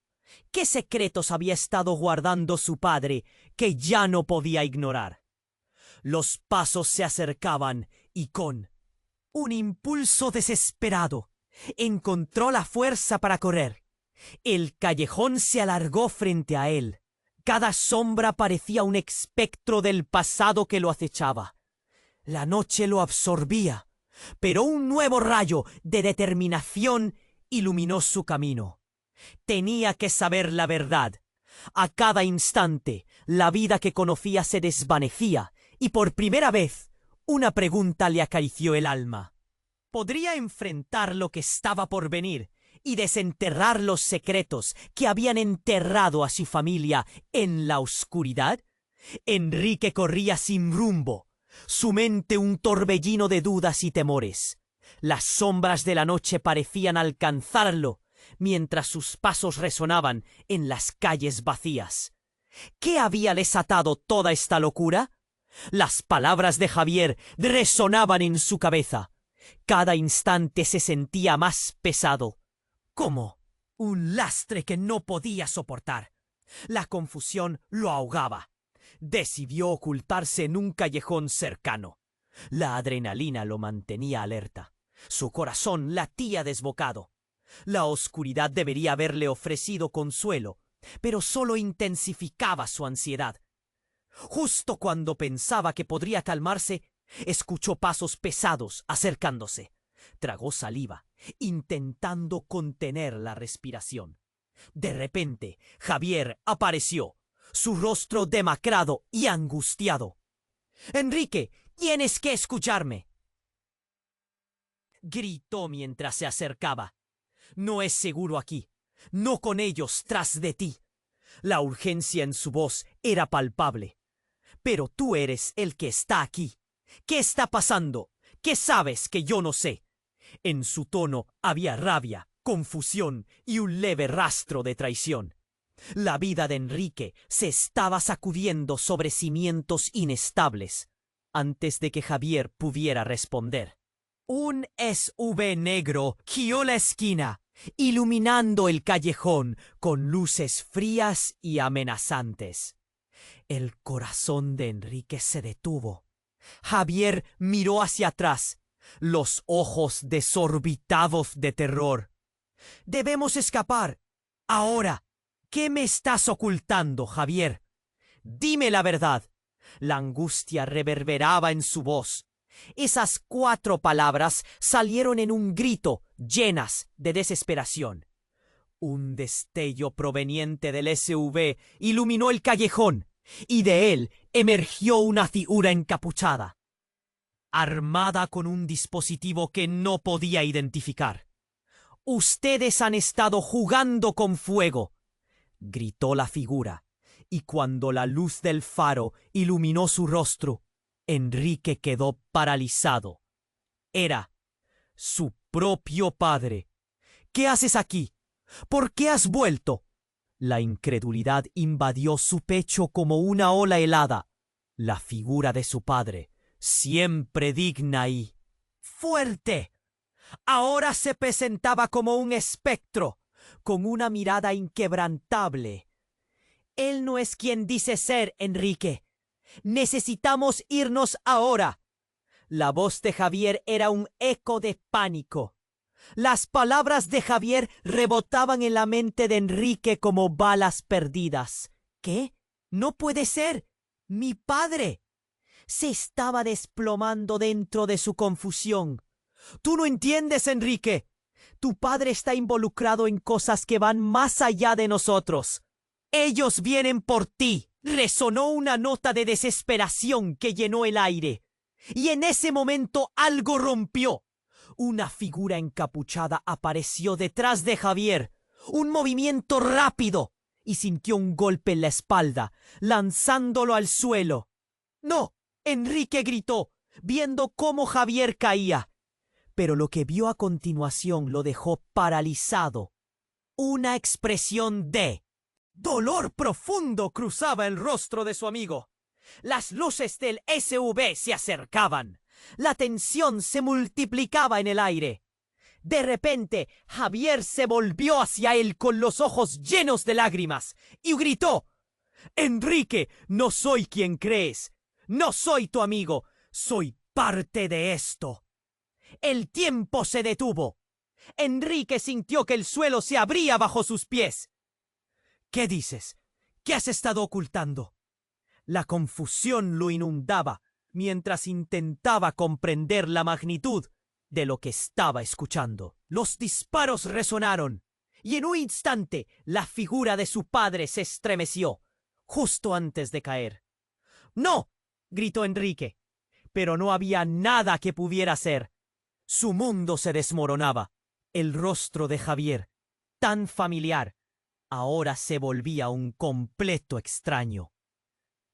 ¿Qué secretos había estado guardando su padre que ya no podía ignorar? Los pasos se acercaban y con un impulso desesperado encontró la fuerza para correr. El callejón se alargó frente a él. Cada sombra parecía un espectro del pasado que lo acechaba. La noche lo absorbía, pero un nuevo rayo de determinación iluminó su camino. Tenía que saber la verdad. A cada instante, la vida que conocía se desvanecía y por primera vez, una pregunta le acarició el alma. ¿Podría enfrentar lo que estaba por venir y desenterrar los secretos que habían enterrado a su familia en la oscuridad? Enrique corría sin rumbo, su mente un torbellino de dudas y temores. Las sombras de la noche parecían alcanzarlo, mientras sus pasos resonaban en las calles vacías. ¿Qué había desatado toda esta locura? Las palabras de Javier resonaban en su cabeza. Cada instante se sentía más pesado, como un lastre que no podía soportar. La confusión lo ahogaba. Decidió ocultarse en un callejón cercano. La adrenalina lo mantenía alerta. Su corazón latía desbocado. La oscuridad debería haberle ofrecido consuelo, pero solo intensificaba su ansiedad. Justo cuando pensaba que podría calmarse, escuchó pasos pesados acercándose. Tragó saliva, intentando contener la respiración. De repente, Javier apareció, su rostro demacrado y angustiado. «Enrique, tienes que escucharme», gritó mientras se acercaba. «No es seguro aquí. No con ellos tras de ti». La urgencia en su voz era palpable. «Pero tú eres el que está aquí. ¿Qué está pasando? ¿Qué sabes que yo no sé?» En su tono había rabia, confusión y un leve rastro de traición. La vida de Enrique se estaba sacudiendo sobre cimientos inestables. Antes de que Javier pudiera responder, un SUV negro guió la esquina, iluminando el callejón con luces frías y amenazantes. El corazón de Enrique se detuvo. Javier miró hacia atrás, los ojos desorbitados de terror. «Debemos escapar. Ahora. ¿Qué me estás ocultando, Javier? Dime la verdad». La angustia reverberaba en su voz. Esas 4 palabras salieron en un grito, llenas de desesperación. Un destello proveniente del SUV iluminó el callejón, y de él emergió una figura encapuchada, armada con un dispositivo que no podía identificar. «Ustedes han estado jugando con fuego», gritó la figura, y cuando la luz del faro iluminó su rostro, Enrique quedó paralizado. Era su propio padre. «¿Qué haces aquí? ¿Por qué has vuelto?» La incredulidad invadió su pecho como una ola helada. La figura de su padre, siempre digna y fuerte, ahora se presentaba como un espectro, con una mirada inquebrantable. «Él no es quien dice ser, Enrique. Necesitamos irnos ahora». La voz de Javier era un eco de pánico. Las palabras de Javier rebotaban en la mente de Enrique como balas perdidas. «¿Qué? No puede ser. Mi padre». Se estaba desplomando dentro de su confusión. «Tú no entiendes, Enrique. Tu padre está involucrado en cosas que van más allá de nosotros». Ellos vienen por ti. Resonó una nota de desesperación que llenó el aire. Y en ese momento algo rompió. Una figura encapuchada apareció detrás de Javier. Un movimiento rápido. Y sintió un golpe en la espalda, lanzándolo al suelo. ¡No! Enrique gritó, viendo cómo Javier caía. Pero lo que vio a continuación lo dejó paralizado. Una expresión de dolor profundo cruzaba el rostro de su amigo. Las luces del SUV se acercaban. La tensión se multiplicaba en el aire. De repente, Javier se volvió hacia él con los ojos llenos de lágrimas y gritó: «Enrique, no soy quien crees. No soy tu amigo. Soy parte de esto». El tiempo se detuvo. Enrique sintió que el suelo se abría bajo sus pies. «¿Qué dices? ¿Qué has estado ocultando?» La confusión lo inundaba mientras intentaba comprender la magnitud de lo que estaba escuchando. Los disparos resonaron y en un instante la figura de su padre se estremeció, justo antes de caer. «¡No!», gritó Enrique, pero no había nada que pudiera hacer. Su mundo se desmoronaba. El rostro de Javier, tan familiar, ahora se volvía un completo extraño.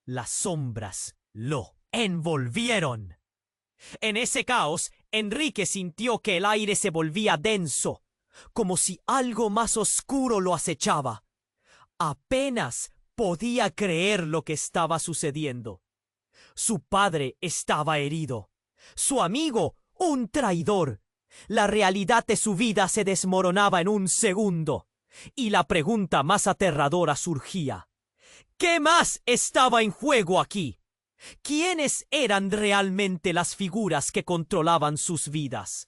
Las sombras lo envolvieron. En ese caos, Enrique sintió que el aire se volvía denso, como si algo más oscuro lo acechaba. Apenas podía creer lo que estaba sucediendo. Su padre estaba herido. Su amigo, un traidor. La realidad de su vida se desmoronaba en un segundo. Y la pregunta más aterradora surgía: ¿qué más estaba en juego aquí? ¿Quiénes eran realmente las figuras que controlaban sus vidas?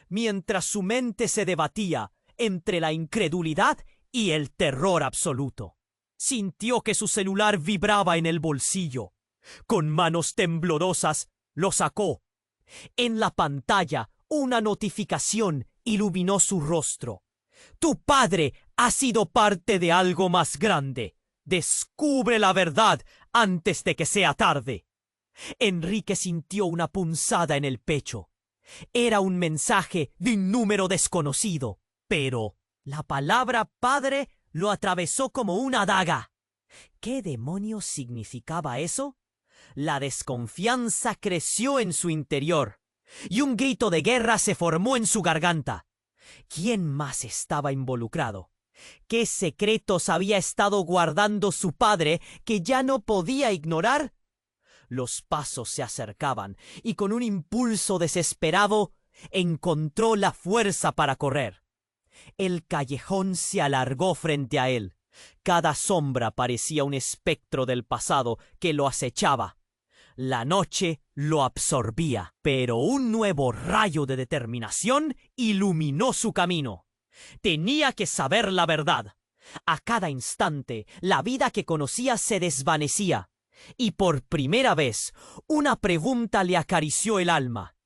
Mientras su mente se debatía entre la incredulidad y el terror absoluto, sintió que su celular vibraba en el bolsillo. Con manos temblorosas lo sacó. En la pantalla, una notificación iluminó su rostro. «Tu padre ha sido parte de algo más grande. Descubre la verdad antes de que sea tarde». Enrique sintió una punzada en el pecho. Era un mensaje de un número desconocido, pero la palabra padre lo atravesó como una daga. ¿Qué demonios significaba eso? La desconfianza creció en su interior y un grito de guerra se formó en su garganta. ¿Quién más estaba involucrado? ¿Qué secretos había estado guardando su padre que ya no podía ignorar? Los pasos se acercaban y con un impulso desesperado encontró la fuerza para correr. El callejón se alargó frente a él. Cada sombra parecía un espectro del pasado que lo acechaba. La noche lo absorbía, pero un nuevo rayo de determinación iluminó su camino. Tenía que saber la verdad. A cada instante, la vida que conocía se desvanecía. Y por primera vez, una pregunta le acarició el alma.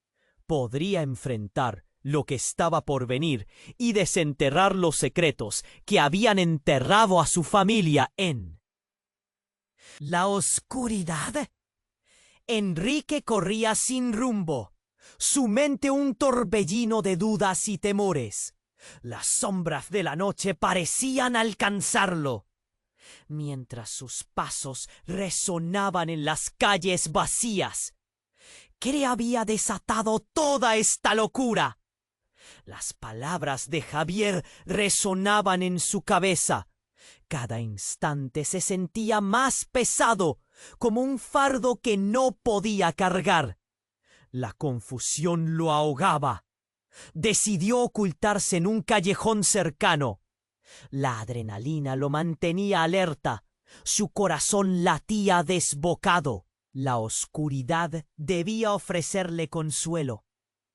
¿Podría enfrentar lo que estaba por venir y desenterrar los secretos que habían enterrado a su familia en la oscuridad? Enrique corría sin rumbo, su mente un torbellino de dudas y temores. Las sombras de la noche parecían alcanzarlo, mientras sus pasos resonaban en las calles vacías. ¿Qué había desatado toda esta locura? Las palabras de Javier resonaban en su cabeza. Cada instante se sentía más pesado, como un fardo que no podía cargar. La confusión lo ahogaba. Decidió ocultarse en un callejón cercano. La adrenalina lo mantenía alerta. Su corazón latía desbocado. La oscuridad debía ofrecerle consuelo,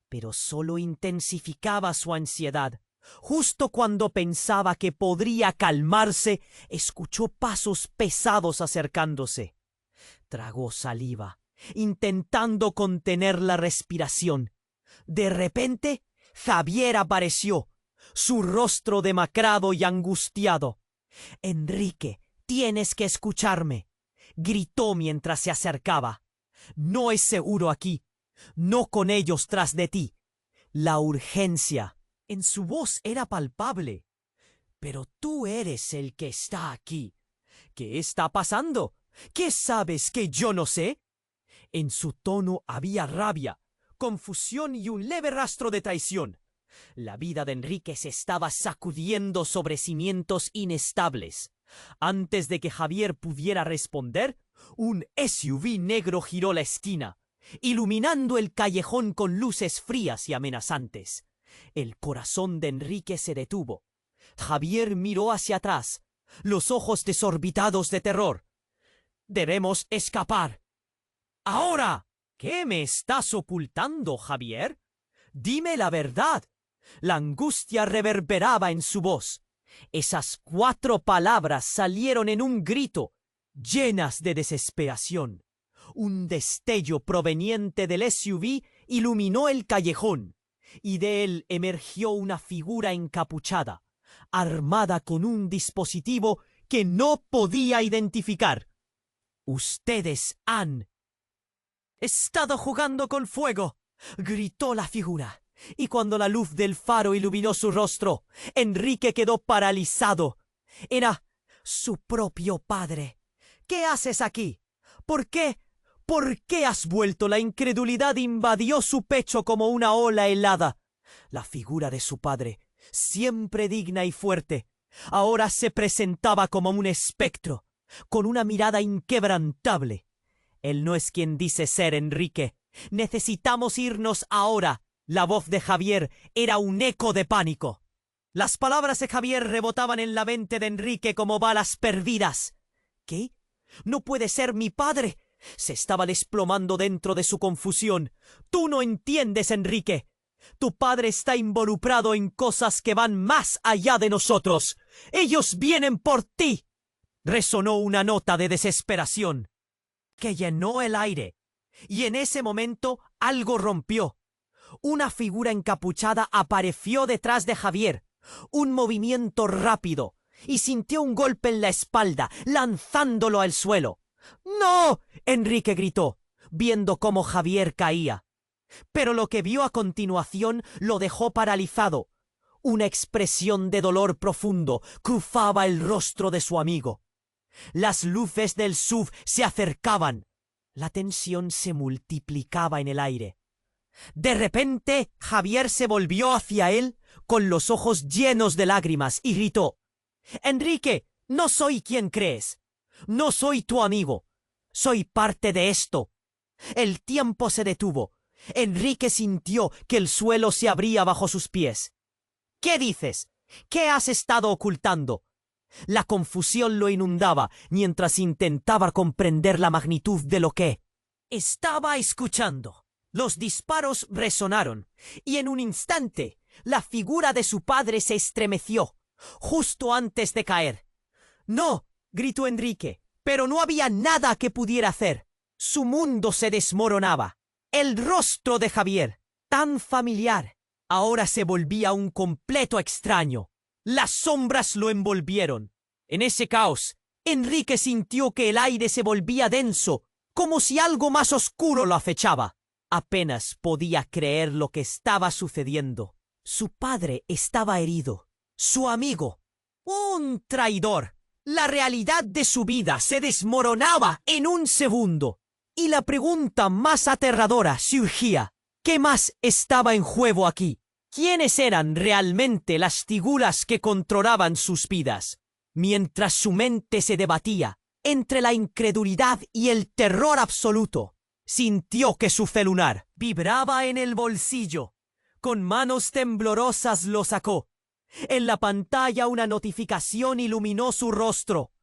pero solo intensificaba su ansiedad. Justo cuando pensaba que podría calmarse, escuchó pasos pesados acercándose. Tragó saliva, intentando contener la respiración. De repente, Javier apareció, su rostro demacrado y angustiado. «Enrique, Tienes que escucharme, gritó mientras se acercaba. No es seguro aquí, no con ellos tras de ti. La urgencia en su voz era palpable. Pero tú eres el que está aquí. ¿Qué está pasando? ¿Qué sabes que yo no sé? En su tono había rabia, confusión y un leve rastro de traición. La vida de Enrique se estaba sacudiendo sobre cimientos inestables. Antes de que Javier pudiera responder, un SUV negro giró la esquina, iluminando el callejón con luces frías y amenazantes. El corazón de Enrique se detuvo. Javier miró hacia atrás, los ojos desorbitados de terror. «Debemos escapar». «¡Ahora!» «¿Qué me estás ocultando, Javier? Dime la verdad». La angustia reverberaba en su voz. Esas 4 palabras salieron en un grito, llenas de desesperación. Un destello proveniente del SUV iluminó el callejón, y de él emergió una figura encapuchada, armada con un dispositivo que no podía identificar. «Ustedes han estado jugando con fuego», gritó la figura, y cuando la luz del faro iluminó su rostro, Enrique quedó paralizado. Era su propio padre. «¿Qué haces aquí? ¿Por qué? ¿Por qué has vuelto?» La incredulidad invadió su pecho como una ola helada. La figura de su padre, siempre digna y fuerte, ahora se presentaba como un espectro, con una mirada inquebrantable. «Él no es quien dice ser, Enrique. Necesitamos irnos ahora». La voz de Javier era un eco de pánico. Las palabras de Javier rebotaban en la mente de Enrique como balas perdidas. «¿Qué? No puede ser mi padre». Se estaba desplomando dentro de su confusión. «Tú no entiendes, Enrique. Tu padre está involucrado en cosas que van más allá de nosotros. Ellos vienen por ti». Resonó una nota de desesperación que llenó el aire, y en ese momento algo rompió. Una figura encapuchada apareció detrás de Javier. Un movimiento rápido, y sintió un golpe en la espalda, lanzándolo al suelo. «¡No!», Enrique gritó, viendo cómo Javier caía. Pero lo que vio a continuación lo dejó paralizado. Una expresión de dolor profundo cruzaba el rostro de su amigo. Las luces del SUV se acercaban. La tensión se multiplicaba en el aire. De repente, Javier se volvió hacia él con los ojos llenos de lágrimas y gritó: «Enrique, no soy quien crees. No soy tu amigo. Soy parte de esto». El tiempo se detuvo. Enrique sintió que el suelo se abría bajo sus pies. «¿Qué dices? ¿Qué has estado ocultando?». La confusión lo inundaba mientras intentaba comprender la magnitud de lo que estaba escuchando. Los disparos resonaron, y en un instante la figura de su padre se estremeció, justo antes de caer. «¡No!», gritó Enrique, pero no había nada que pudiera hacer. Su mundo se desmoronaba. El rostro de Javier, tan familiar, ahora se volvía un completo extraño. Las sombras lo envolvieron. En ese caos, Enrique sintió que el aire se volvía denso, como si algo más oscuro lo acechaba. Apenas podía creer lo que estaba sucediendo. Su padre estaba herido. Su amigo, un traidor. La realidad de su vida se desmoronaba en un segundo. Y la pregunta más aterradora surgía: ¿qué más estaba en juego aquí? ¿Quiénes eran realmente las figuras que controlaban sus vidas? Mientras su mente se debatía entre la incredulidad y el terror absoluto, sintió que su celular vibraba en el bolsillo. Con manos temblorosas lo sacó. En la pantalla una notificación iluminó su rostro.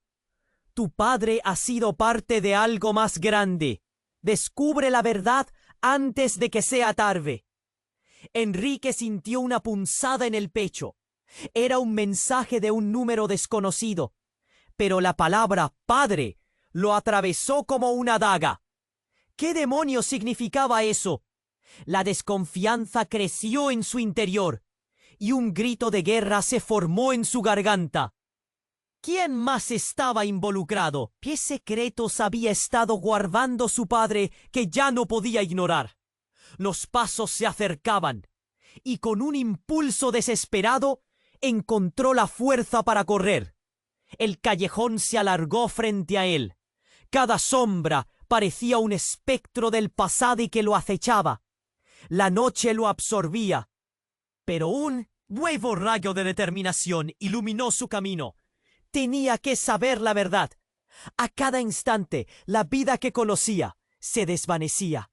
«Tu padre ha sido parte de algo más grande. Descubre la verdad antes de que sea tarde». Enrique sintió una punzada en el pecho. Era un mensaje de un número desconocido, pero la palabra «padre» lo atravesó como una daga. ¿Qué demonios significaba eso? La desconfianza creció en su interior, y un grito de guerra se formó en su garganta. ¿Quién más estaba involucrado? ¿Qué secretos había estado guardando su padre que ya no podía ignorar? Los pasos se acercaban, y con un impulso desesperado encontró la fuerza para correr. El callejón se alargó frente a él. Cada sombra parecía un espectro del pasado y que lo acechaba. La noche lo absorbía, pero un nuevo rayo de determinación iluminó su camino. Tenía que saber la verdad. A cada instante, la vida que conocía se desvanecía.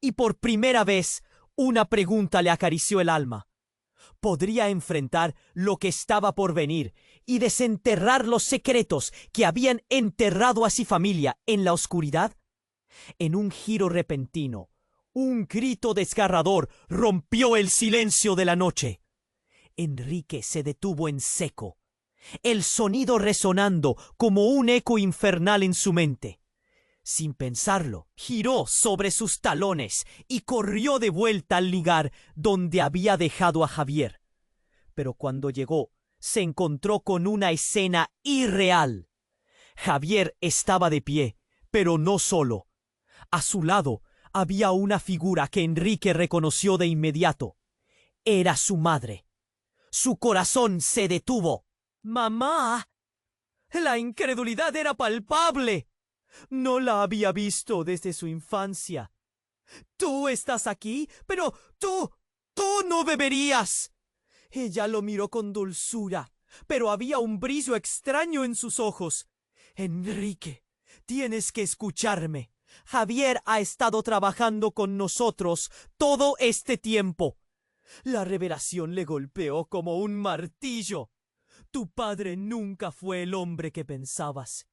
Y por primera vez, una pregunta le acarició el alma. ¿Podría enfrentar lo que estaba por venir y desenterrar los secretos que habían enterrado a su familia en la oscuridad? En un giro repentino, un grito desgarrador rompió el silencio de la noche. Enrique se detuvo en seco, el sonido resonando como un eco infernal en su mente. Sin pensarlo, giró sobre sus talones y corrió de vuelta al lugar donde había dejado a Javier. Pero cuando llegó, se encontró con una escena irreal. Javier estaba de pie, pero no solo. A su lado había una figura que Enrique reconoció de inmediato. Era su madre. Su corazón se detuvo. ¡Mamá! La incredulidad era palpable. No la había visto desde su infancia. «Tú estás aquí, pero tú no beberías». Ella lo miró con dulzura, pero había un brillo extraño en sus ojos. «Enrique, tienes que escucharme. Javier ha estado trabajando con nosotros todo este tiempo». La revelación le golpeó como un martillo. «Tu padre nunca fue el hombre que pensabas.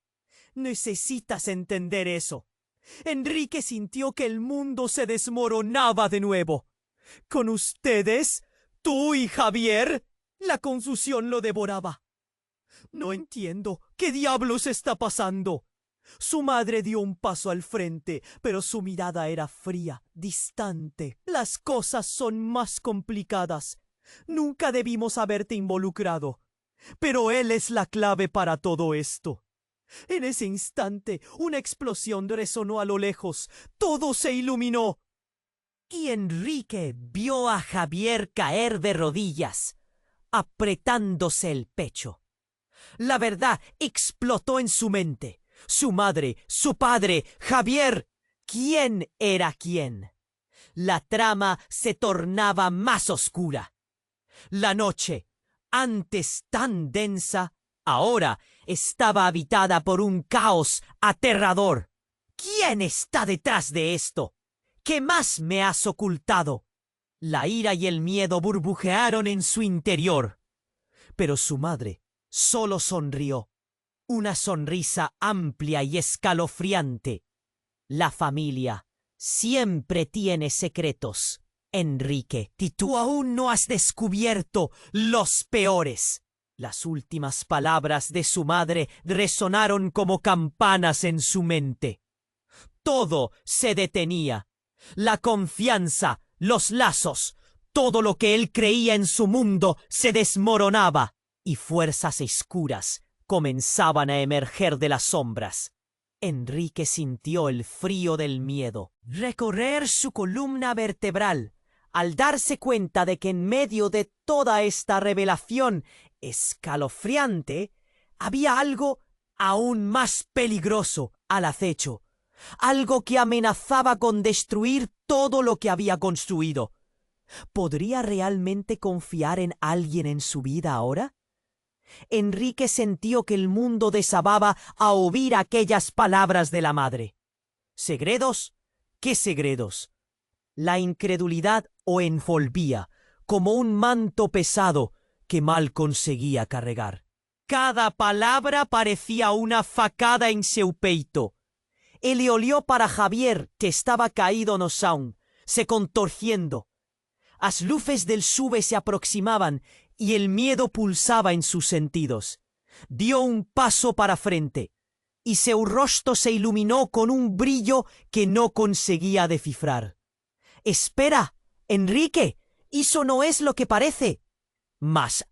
Necesitas entender eso». Enrique sintió que el mundo se desmoronaba de nuevo. «¿Con ustedes? ¿Tú y Javier?» La confusión lo devoraba. «No entiendo. ¿Qué diablos está pasando?» Su madre dio un paso al frente, pero su mirada era fría, distante. «Las cosas son más complicadas. Nunca debimos haberte involucrado. Pero él es la clave para todo esto». En ese instante, una explosión resonó a lo lejos. Todo se iluminó. Y Enrique vio a Javier caer de rodillas, apretándose el pecho. La verdad explotó en su mente. Su madre, su padre, Javier. ¿Quién era quién? La trama se tornaba más oscura. La noche, antes tan densa, ahora estaba habitada por un caos aterrador. ¿Quién está detrás de esto? ¿Qué más me has ocultado? La ira y el miedo burbujearon en su interior. Pero su madre solo sonrió. Una sonrisa amplia y escalofriante. La familia siempre tiene secretos, Enrique, y tú aún no has descubierto los peores. Las últimas palabras de su madre resonaron como campanas en su mente. Todo se detenía. La confianza, los lazos, todo lo que él creía en su mundo se desmoronaba, y fuerzas oscuras comenzaban a emerger de las sombras. Enrique sintió el frío del miedo recorrer su columna vertebral al darse cuenta de que en medio de toda esta revelación escalofriante había algo aún más peligroso al acecho, algo que amenazaba con destruir todo lo que había construido. ¿Podría realmente confiar en alguien en su vida ahora? Enrique sintió que el mundo desababa a oír aquellas palabras de la madre. ¿Segredos? ¿Qué segredos? La incredulidad lo envolvía como un manto pesado que mal conseguía cargar. Cada palabra parecía una facada en su peito. Él olió para Javier, que estaba caído no chão, se contorciendo. Las luces del sube se aproximaban y el miedo pulsaba en sus sentidos. Dio un paso para frente y su rostro se iluminó con un brillo que no conseguía descifrar. «Espera, Enrique, eso no es lo que parece». Mas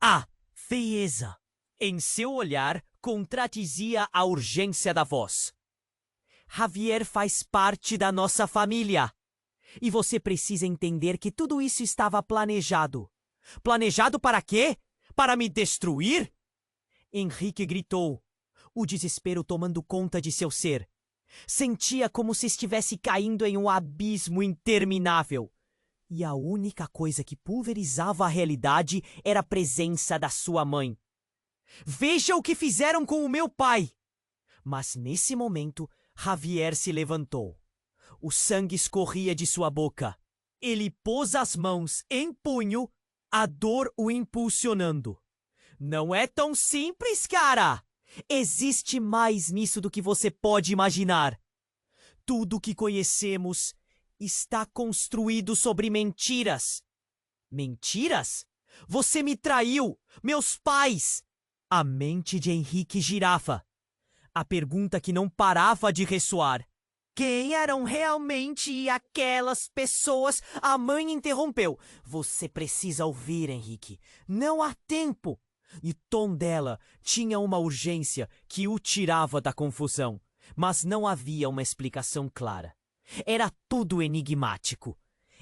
frieza en su olhar contradizia a urgência da voz. Javier faz parte da nossa família. E você precisa entender que tudo isso estava planejado. Planejado para quê? Para me destruir? Henrique gritou, o desespero tomando conta de seu ser. Sentia como se estivesse caindo em um abismo interminável. E a única coisa que pulverizava a realidade era a presença da sua mãe. Veja o que fizeram com o meu pai! Mas nesse momento, Javier se levantou. O sangue escorria de sua boca. Ele pôs as mãos em punho, a dor o impulsionando. Não é tão simples, cara! Existe mais nisso do que você pode imaginar. Tudo que conhecemos está construído sobre mentiras. Mentiras? Você me traiu! Meus pais! A mente de Henrique girava. A pergunta que não parava de ressoar. Quem eram realmente aquelas pessoas? A mãe interrompeu. Você precisa ouvir, Henrique. Não há tempo. E o tom dela tinha uma urgência que o tirava da confusão. Mas não havia uma explicação clara. Era tudo enigmático.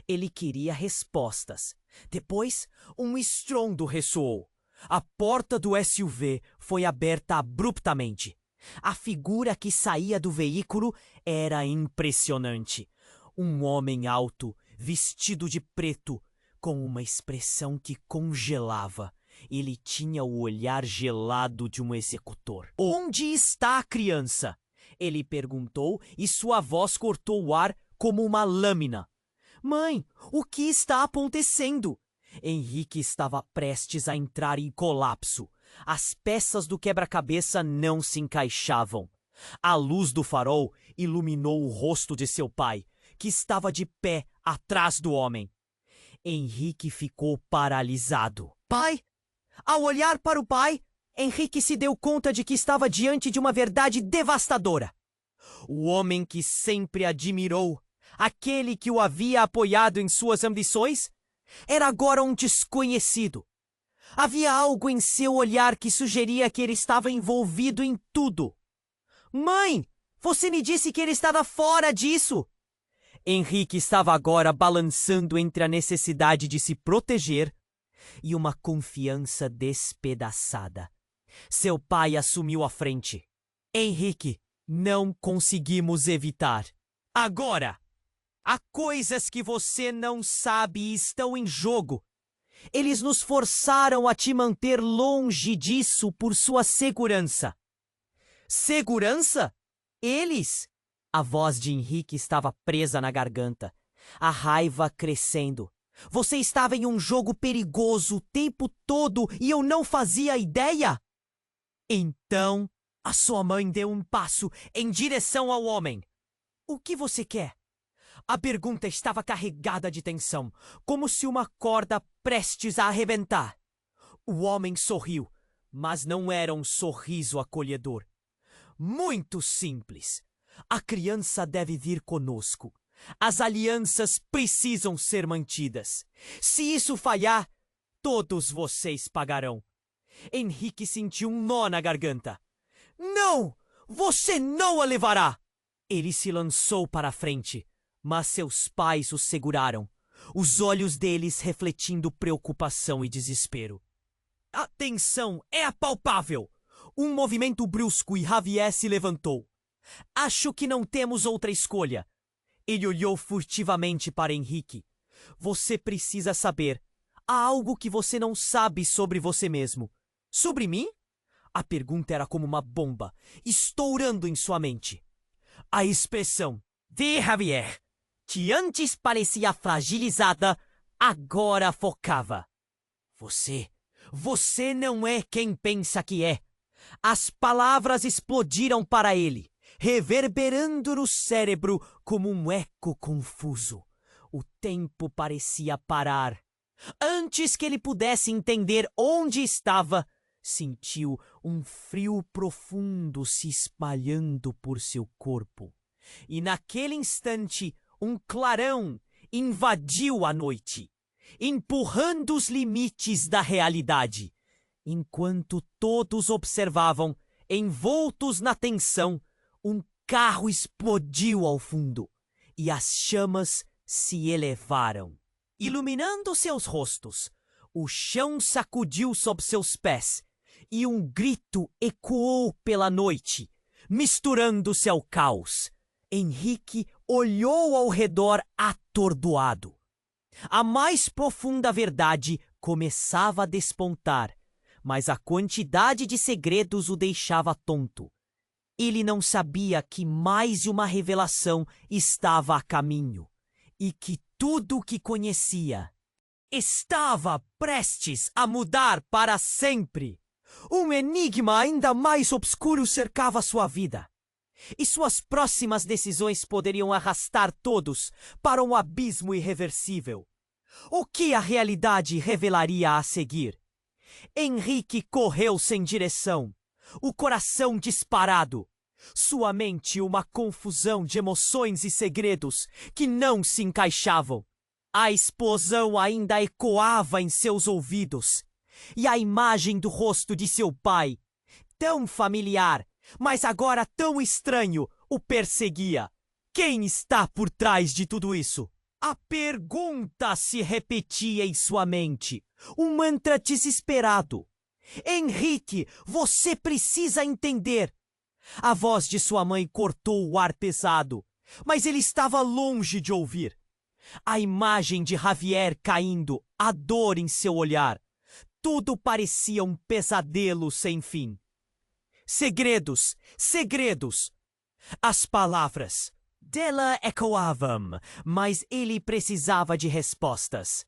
Ele queria respostas. Depois, um estrondo ressoou. A porta do SUV foi aberta abruptamente. A figura que saía do veículo era impressionante. Um homem alto, vestido de preto, com uma expressão que congelava. Ele tinha o olhar gelado de um executor. Onde está a criança? Ele perguntou e sua voz cortou o ar como uma lâmina. Mãe, o que está acontecendo? Henrique estava prestes a entrar em colapso. As peças do quebra-cabeça não se encaixavam. A luz do farol iluminou o rosto de seu pai, que estava de pé atrás do homem. Henrique ficou paralisado. Pai? Ao olhar para o pai, Henrique se deu conta de que estava diante de uma verdade devastadora. O homem que sempre admirou, aquele que o havia apoiado em suas ambições, era agora um desconhecido. Havia algo em seu olhar que sugeria que ele estava envolvido em tudo. Mãe, você me disse que ele estava fora disso. Henrique estava agora balançando entre a necessidade de se proteger e uma confiança despedaçada. Seu pai assumiu a frente. Henrique, não conseguimos evitar. Agora, há coisas que você não sabe e estão em jogo. Eles nos forçaram a te manter longe disso por sua segurança. Segurança? Eles? A voz de Henrique estava presa na garganta, a raiva crescendo. Você estava em um jogo perigoso o tempo todo e eu não fazia ideia? Então, a sua mãe deu um passo em direção ao homem. O que você quer? A pergunta estava carregada de tensão, como se uma corda prestes a arrebentar. O homem sorriu, mas não era um sorriso acolhedor. Muito simples. A criança deve vir conosco. As alianças precisam ser mantidas. Se isso falhar, todos vocês pagarão. Henrique sentiu um nó na garganta. Não! Você não a levará! Ele se lançou para a frente, mas seus pais o seguraram, os olhos deles refletindo preocupação e desespero. A tensão é apalpável! Um movimento brusco e Javier se levantou. Acho que não temos outra escolha. Ele olhou furtivamente para Henrique. Você precisa saber. Há algo que você não sabe sobre você mesmo. Sobre mim? A pergunta era como uma bomba, estourando em sua mente. A expressão de Javier, que antes parecia fragilizada, agora focava. Você não é quem pensa que é. As palavras explodiram para ele, reverberando no cérebro como um eco confuso. O tempo parecia parar. Antes que ele pudesse entender onde estava, sentiu um frio profundo se espalhando por seu corpo. E naquele instante, um clarão invadiu a noite, empurrando os limites da realidade. Enquanto todos observavam, Envoltos na tensão, um carro explodiu ao fundo e as chamas se elevaram, iluminando seus rostos. O chão sacudiu sob seus pés e um grito ecoou pela noite, misturando-se ao caos. Henrique olhou ao redor atordoado. A mais profunda verdade começava a despontar, mas a quantidade de segredos o deixava tonto. Ele não sabia que mais uma revelação estava a caminho e que tudo o que conhecia estava prestes a mudar para sempre. Um enigma ainda mais obscuro cercava sua vida, e suas próximas decisões poderiam arrastar todos para um abismo irreversível. O que a realidade revelaria a seguir? Henrique correu sem direção, o coração disparado, sua mente uma confusão de emoções e segredos que não se encaixavam. A explosão ainda ecoava em seus ouvidos, e a imagem do rosto de seu pai, tão familiar, mas agora tão estranho, o perseguia. Quem está por trás de tudo isso? A pergunta se repetia em sua mente, um mantra desesperado. Henrique, você precisa entender. A voz de sua mãe cortou o ar pesado, mas ele estava longe de ouvir. A imagem de Javier caindo, a dor em seu olhar. Tudo parecia um pesadelo sem fim. Segredos, segredos. As palavras dela ecoavam, mas ele precisava de respostas.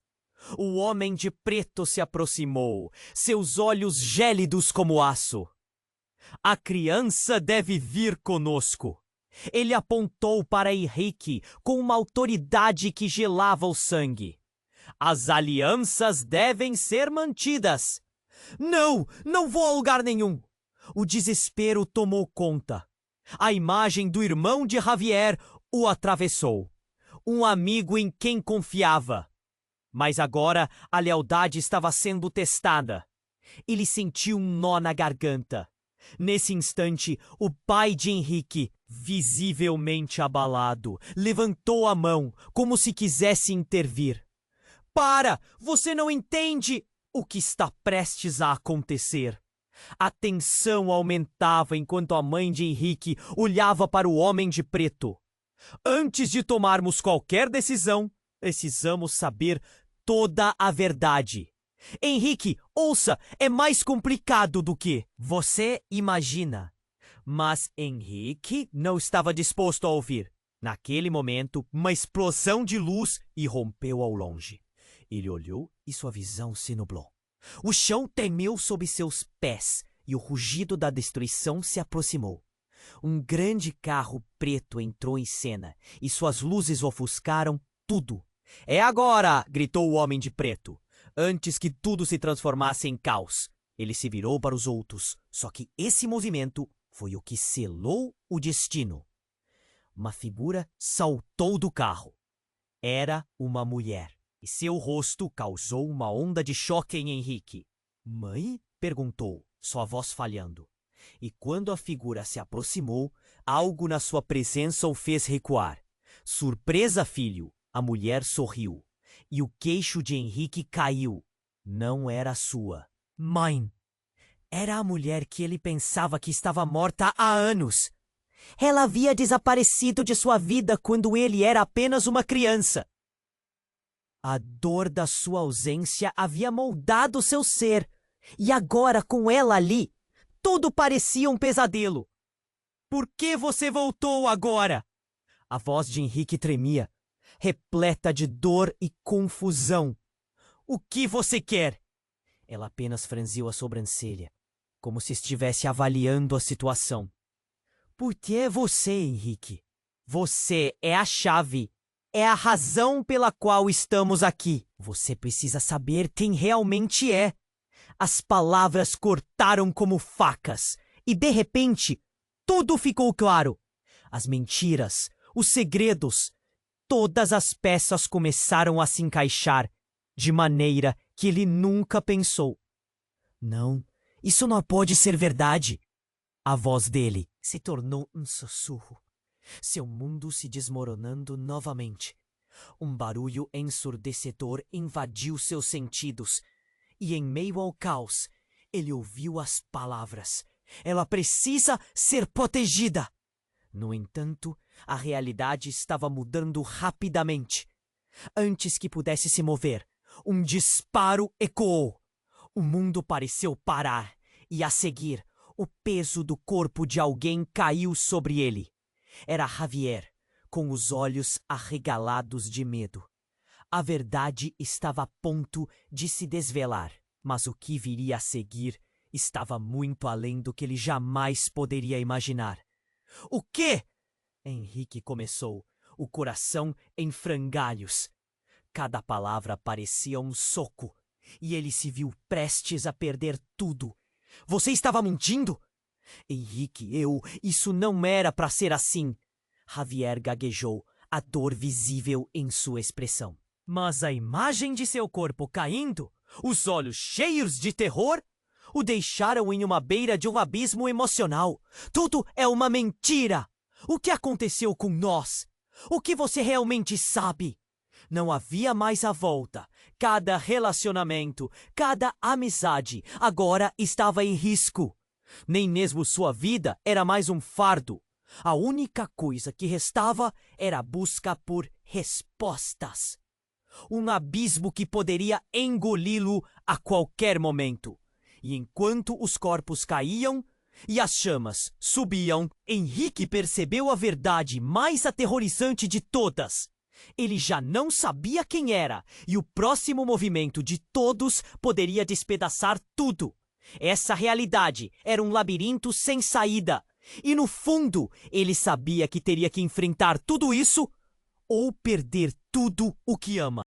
O homem de preto se aproximou, seus olhos gélidos como aço. A criança deve vir conosco. Ele apontou para Henrique com uma autoridade que gelava o sangue. As alianças devem ser mantidas. Não, não vou a lugar nenhum. O desespero tomou conta. A imagem do irmão de Javier o atravessou. Um amigo em quem confiava. Mas agora a lealdade estava sendo testada. Ele sentiu um nó na garganta. Nesse instante, o pai de Henrique, visivelmente abalado, levantou a mão como se quisesse intervir. Para! Você não entende o que está prestes a acontecer. A tensão aumentava enquanto a mãe de Henrique olhava para o homem de preto. Antes de tomarmos qualquer decisão, precisamos saber toda a verdade. Henrique, ouça, é mais complicado do que você imagina. Mas Henrique não estava disposto a ouvir. Naquele momento, uma explosão de luz irrompeu ao longe. Ele olhou e sua visão se nublou. O chão tremeu sob seus pés e o rugido da destruição se aproximou. Um grande carro preto entrou em cena e suas luzes ofuscaram tudo. É agora! Gritou o homem de preto. Antes que tudo se transformasse em caos, ele se virou para os outros, só que esse movimento foi o que selou o destino. Uma figura saltou do carro. Era uma mulher, e seu rosto causou uma onda de choque em Henrique. Mãe? Perguntou, sua voz falhando. E quando a figura se aproximou, algo na sua presença o fez recuar. Surpresa, filho! A mulher sorriu. E o queixo de Henrique caiu. Não era sua. Mãe. Era a mulher que ele pensava que estava morta há anos. Ela havia desaparecido de sua vida quando ele era apenas uma criança. A dor da sua ausência havia moldado seu ser. E agora, com ela ali, tudo parecia um pesadelo. Por que você voltou agora? A voz de Henrique tremia, repleta de dor e confusão. O que você quer? Ela apenas franziu a sobrancelha, como se estivesse avaliando a situação. Por que é você, Henrique? Você é a chave. É a razão pela qual estamos aqui. Você precisa saber quem realmente é. As palavras cortaram como facas e, de repente, tudo ficou claro. As mentiras, os segredos, todas as peças começaram a se encaixar de maneira que ele nunca pensou. Não, isso não pode ser verdade. A voz dele se tornou um sussurro. Seu mundo se desmoronando novamente. Um barulho ensurdecedor invadiu seus sentidos. E em meio ao caos, ele ouviu as palavras: "Ela precisa ser protegida!" No entanto, a realidade estava mudando rapidamente. Antes que pudesse se mover, um disparo ecoou. O mundo pareceu parar, e a seguir, o peso do corpo de alguém caiu sobre ele. Era Javier, com os olhos arregalados de medo. A verdade estava a ponto de se desvelar, mas o que viria a seguir estava muito além do que ele jamais poderia imaginar. "O quê?" Henrique começou, o coração em frangalhos. Cada palavra parecia um soco, e ele se viu prestes a perder tudo. "Você estava mentindo?" "Henrique, isso não era para ser assim." Javier gaguejou, a dor visível em sua expressão. Mas a imagem de seu corpo caindo, os olhos cheios de terror, o deixaram em uma beira de um abismo emocional. "Tudo é uma mentira! O que aconteceu com nós? O que você realmente sabe?" Não havia mais a volta. Cada relacionamento, cada amizade agora estava em risco. Nem mesmo sua vida era mais um fardo. A única coisa que restava era a busca por respostas. Um abismo que poderia engoli-lo a qualquer momento. E enquanto os corpos caíam e as chamas subiam, Henrique percebeu a verdade mais aterrorizante de todas. Ele já não sabia quem era, e o próximo movimento de todos poderia despedaçar tudo. Essa realidade era um labirinto sem saída, e no fundo ele sabia que teria que enfrentar tudo isso ou perder tudo o que ama.